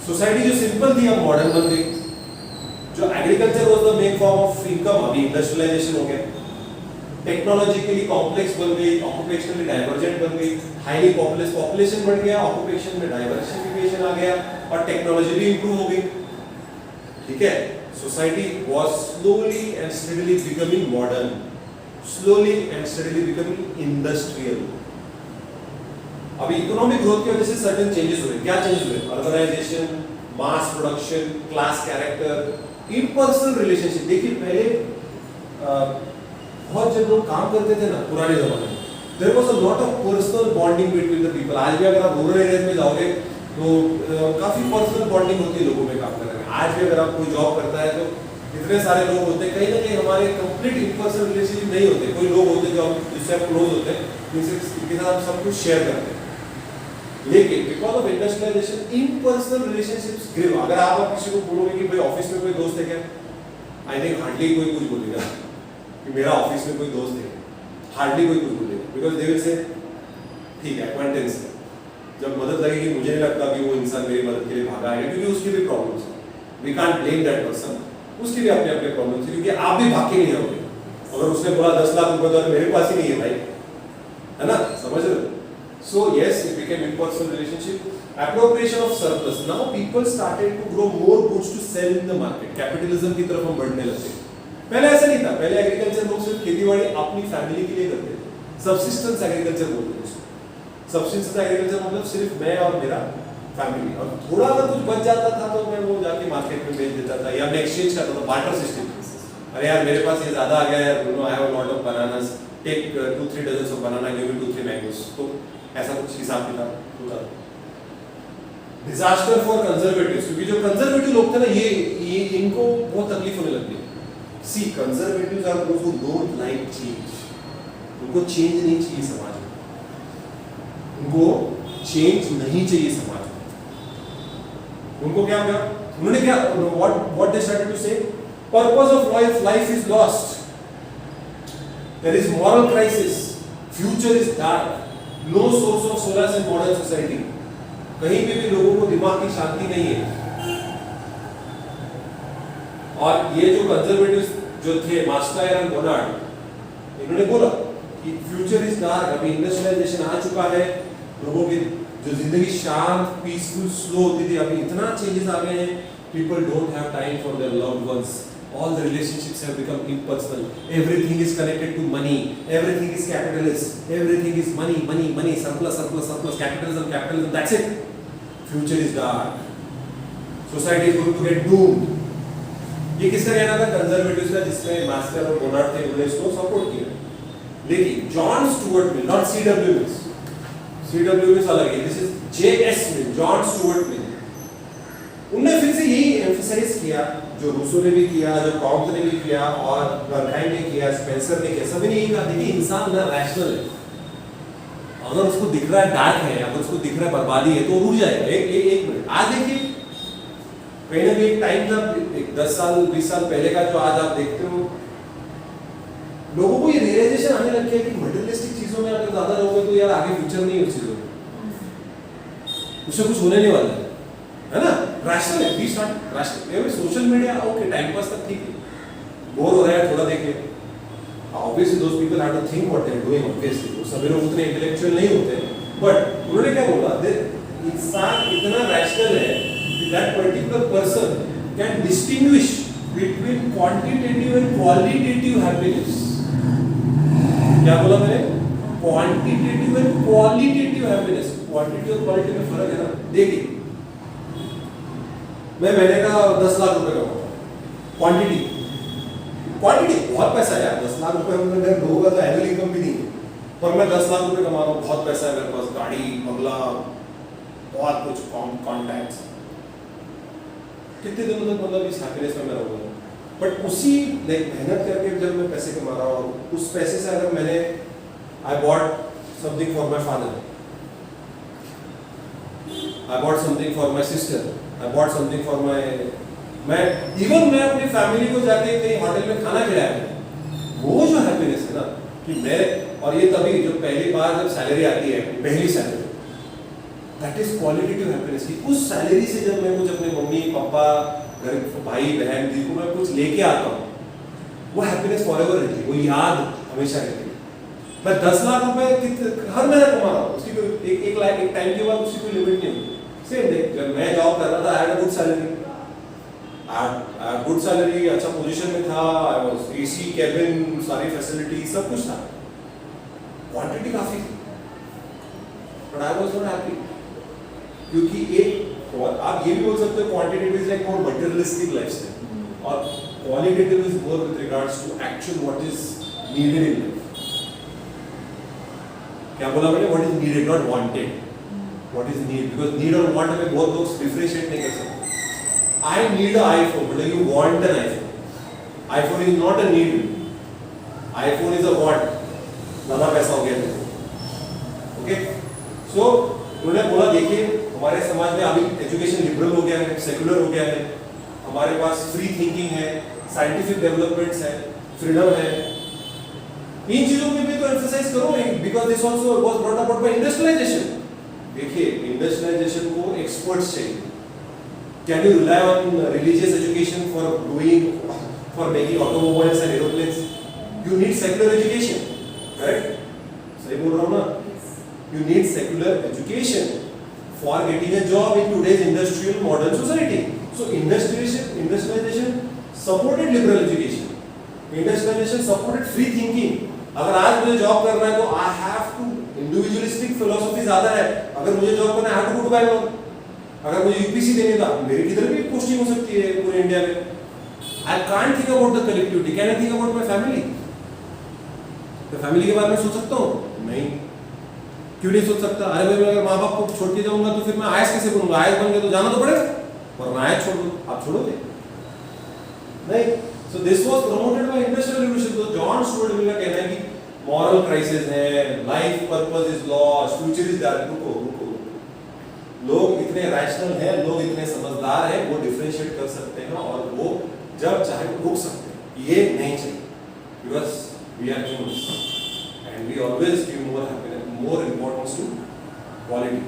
Society जो सिंपल थी अब मॉडर्न बन गई, जो agriculture was the main form of income, अभी इंडस्ट्रियलाइजेशन हो गया, टेक्नोलॉजिकली कॉम्प्लेक्स बन गई, ऑक्यूपेशनली डाइवर्जेंट बन गई, हाईली पॉपुलस पॉपुलेशन बढ़ गया, ऑक्यूपेशन में डाइवर्सिफिकेशन आ गया और टेक्नोलॉजी भी इंप्रूव हो गई। ठीक है, society was slowly and steadily becoming modern, slowly and steadily becoming industrial। अभी इकोनॉमिक ग्रोथ की वजह से सर्टेन चेंजेस हुए। क्या चेंजेस हुए? Urbanisation, mass production, class character, impersonal relationship. देखिए पहले बहुत जब लोग काम करते थे ना पुराने जमाने में, there was a lot of personal bonding between the people. आज भी अगर आप रूरल एरिया में जाओगे तो काफी पर्सनल बॉन्डिंग होती है लोगों में काम करने में। आज भी अगर आप कोई जॉब करता है तो इतने सारे लोग होते हैं, कहीं ना कहीं हमारे कंप्लीट इम्पर्सनल रिलेशनशिप नहीं होते। कोई लोग होते हैं जो हम जिससे आप क्लोज होते हैं, जिनके साथ आप सब कुछ शेयर करते हैं। लेकिन because of industrialisation impersonal relationships grow. अगर आप किसी को बोलोगे कि भाई ऑफिस में कोई दोस्त है क्या, आई थिंक हार्डली कोई कुछ बोलेगा कि मेरा ऑफिस में कोई दोस्त है, हार्डली कोई कुछ बोलेगा, बिकॉज दे विल से ठीक है एक्वांटेंस है। जब मदद लगेगी मुझे नहीं लगता कि वो इंसान मेरी मदद के लिए भागा है, क्योंकि उसकी भी प्रॉब्लम्स है। We can't blame that person, उसकी भी अपने अपने प्रॉब्लम्स है, क्योंकि आप भी भाग के नहीं आओगे। अगर उसने बोला 10 लाख रुपए तो मेरे पास ही नहीं है भाई, है ना, समझ रहे हो? So yes, it became impersonal relationship, appropriation of surplus. Now people started to grow more goods to sell in the market. Capitalism की तरफ हम बढ़ने लगे। पहले ऐसा नहीं था। पहले एग्रीकल्चर लोग सिर्फ खेतीबाड़ी अपनी फैमिली के लिए करते थे, सबसिस्टेंस एग्रीकल्चर बोलते हैं उसको। सब्सिस्टेंस एग्रीकल्चर मतलब सिर्फ मैं और मेरा फैमिली, और थोड़ा अगर कुछ बच जाता था तो मैं वो जाके मार्केट में बेच देता था, या मैं एक्सचेंज करता था, बार्टर सिस्टम। अरे यार मेरे पास ये ज्यादा आ गया यार, you know I have a lot of bananas, take 2-3 dozen of banana, give me 2-3 mangoes. तो ऐसा कुछ हिसाब किताब होता था। डिजास्टर फॉर कंजर्वेटिव्स, क्योंकि जो कंजर्वेटिव लोग थे ना ये इनको बहुत तकलीफ होने लगती है। See conservatives are those who don't like change, उनको चेंज नहीं चाहिए समाज में, उनको चेंज नहीं चाहिए समाज में। उनको क्या क्या उन्होंने क्या what they started to say, purpose of life is lost, there is moral crisis, future is dark, no source of solace in modern society. कहीं पे भी लोगों को दिमाग की शांति नहीं है। और ये जो कंजर्वेटिव्स जो थे मास्टर एंड बोनार्ड, इन्होंने बोला कि फ्यूचर इज डार्क, अभी इंडस्ट्रियलाइजेशन आ चुका है, लोगों की जो जिंदगी शांत पीसफुल स्लो होती थी अभी इतना चेंजेस आ गए हैं, people don't have time for their loved ones, all the relationships have become impersonal, everything is connected to money, everything is capitalist, everything is money, money, money, surplus, surplus, surplus, capitalism, capitalism, that's it. Future is dark, society is going to get doomed। ये किसका कहना था? Conservatives का, जिसमें master और बोनार्ड थे, उन्होंने इसको सपोर्ट किया। लेकिन John Stuart Mill, not CW mills, CW mills अलग है, this is JS mill, John Stuart Mill, उन्होंने फिर से यही एम्फसाइज किया जो रूसो ने भी किया, जो कॉम्ट ने भी किया, और बर्कहाइम ने किया, स्पेंसर ने किया, सभी ने यही कहा, देखिए इंसान ना रैशनल है, अगर उसको दिख रहा है डार्क है, अगर उसको दिख रहा है बर्बादी है तो रुक जाएगा। एक मिनट, आज देखिए कहीं ना कहीं एक टाइम था 10 साल 20 साल पहले का, जो आज आप देखते हो लोगों को ये रियलाइजेशन आने लग गया कि मटेरियलिस्टिक चीजों में अगर ज्यादा रहोगे तो यार आगे फ्यूचर नहीं है उस चीजों में, उससे कुछ होने नहीं वाला है ना। रैशनल है, be start rational. Social media okay time pass तक ठीक है, बोर हो रहा है थोड़ा देखिए, obviously those people have to think what they are doing, obviously वो सभी लोग उतने इंटेलेक्चुअल नहीं होते, बट उन्होंने क्या बोला, इंसान इतना रैशनल है कि that particular person can distinguish between quantitative and qualitative happiness। क्या बोला मैंने? quantitative and qualitative happiness, quantity और quality में फर्क है ना। देखिए मैं महीने का 10 लाख रुपए कमाता हूँ, क्वांटिटी बहुत पैसा है यार, 10 लाख रुपए हम लोगों का तो एनुअल इनकम भी नहीं है, पर मैं 10 लाख रुपए कमा रहा हूँ, बहुत पैसा है मेरे पास, गाड़ी बंगला बहुत कुछ, कॉन्टैक्ट्स, कितने दिनों तक मतलब इस हैप्पीनेस में मैं रहूँगा। बट उसी मेहनत करके जब मैं पैसे कमा रहा हूँ, उस पैसे से अगर मैंने I bought something for my father, I bought something for my sister, I bought something for my, मैं अपनी फैमिली को जाके कहीं होटल में खाना खिलाया, वो जो हैप्पीनेस है ना कि मैं, और ये तभी जो पहली बार जब सैलरी आती है, पहली salary, that is qualitative happiness, कि उस सैलरी से जब मैं कुछ अपने मम्मी पापा घर भाई बहन दी को मैं कुछ लेके आता हूँ, वो हैप्पीनेस फॉरएवर रहती है, वो याद हमेशा रहती है। मैं 10 लाख रुपए हर महीने कमा रहा हूँ, उसकी कोई एक टाइम के बाद उसकी कोई लिमिट नहीं होती। सेम डे जब मैं जॉब कर रहा था, I had a good salary, good salary, अच्छा पोजीशन में था, आई वाज एसी कैबिन, सारी फैसिलिटी सब कुछ था, क्वांटिटी काफी थी, but I was not happy, क्योंकि एक आप ये भी बोल सकते हो quantitative is like more materialistic lifestyle, और qualitative is more with regards to actual what is needed in life. क्या बोला मैंने? What is needed, not wanted, what is need, because need और वांट में बहुत लोग डिफरेंशिएट नहीं कर सकते। I need an iPhone, but you want an iPhone. iPhone is not a need. iPhone is a want. ज़्यादा पैसा हो गया तो। Okay? So उन्होंने बोला देखिए हमारे समाज में अभी एजुकेशन लिबरल हो गया है, सेकुलर हो गया है, हमारे पास फ्री थिंकिंग है, साइंटिफिक डेवलपमेंट्स है, फ्रीडम है, इन चीजों में भी तो एम्फसाइज करो, because this also was brought about by industrialisation. देखिए इंडस्ट्रियलाइजेशन को एक्सपर्ट्स चाहिए। Can you rely on religious education for making automobiles and aeroplanes? You need secular education, correct? सही बोल रहा हूँ ना? You need secular education for getting a job in today's industrial modern society. So industrialization supported liberal education. Industrialization supported free thinking. अगर आज मुझे job करना है तो I have to individualistic philosophy ज्यादा है। अगर मुझे जॉब करना है, I have to go to Bangalore. अगर मुझे यूपीसी देनी था, मेरी किधर भी पोस्टिंग हो सकती है पूरे इंडिया में। I can't think about the collectivity, can I think about my family? मैं फैमिली के बारे में सोच सकता हूँ? नहीं। क्यों नहीं सोच सकता? अरे भाई मैं अगर माँ बाप को छोड़ के जाऊंगा तो फिर मैं आयस कैसे बनूंगा? आयस बन गया तो जाना तो पड़ेगा, वरना आयस छोड़ दो। आप छोड़ोगे नहीं। So this was promoted by industrial revolution. तो जॉन स्टुअर्ट मिल का कहना है कि मॉरल क्राइसिस है, life purpose is lost, future is dark. रुको रुको, लोग इतने रैशनल हैं, लोग इतने समझदार हैं, वो डिफरेंशिएट कर सकते हैं और वो जब चाहे रुक सकते हैं। ये नहीं चाहिए, because we are humans and we always give more happiness, more importance to quality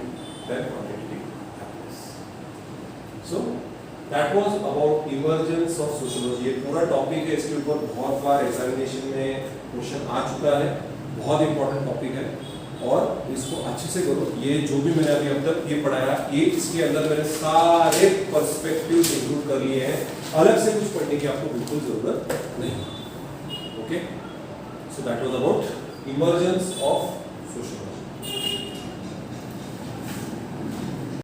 than quantity happiness. So that was about emergence of sociology. ये पूरा टॉपिक है, इसके ऊपर बहुत बार एग्जामिनेशन में क्वेश्चन आ चुका है, बहुत इंपॉर्टेंट टॉपिक है और इसको अच्छे से करो। ये जो भी मैंने अभी अब तक ये पढ़ाया, ये इसके अंदर मैंने सारे पर्सपेक्टिव्स इंक्लूड कर लिए हैं, अलग से कुछ पढ़ने की आपको बिल्कुल जरूरत नहीं। Okay, so that was about emergence of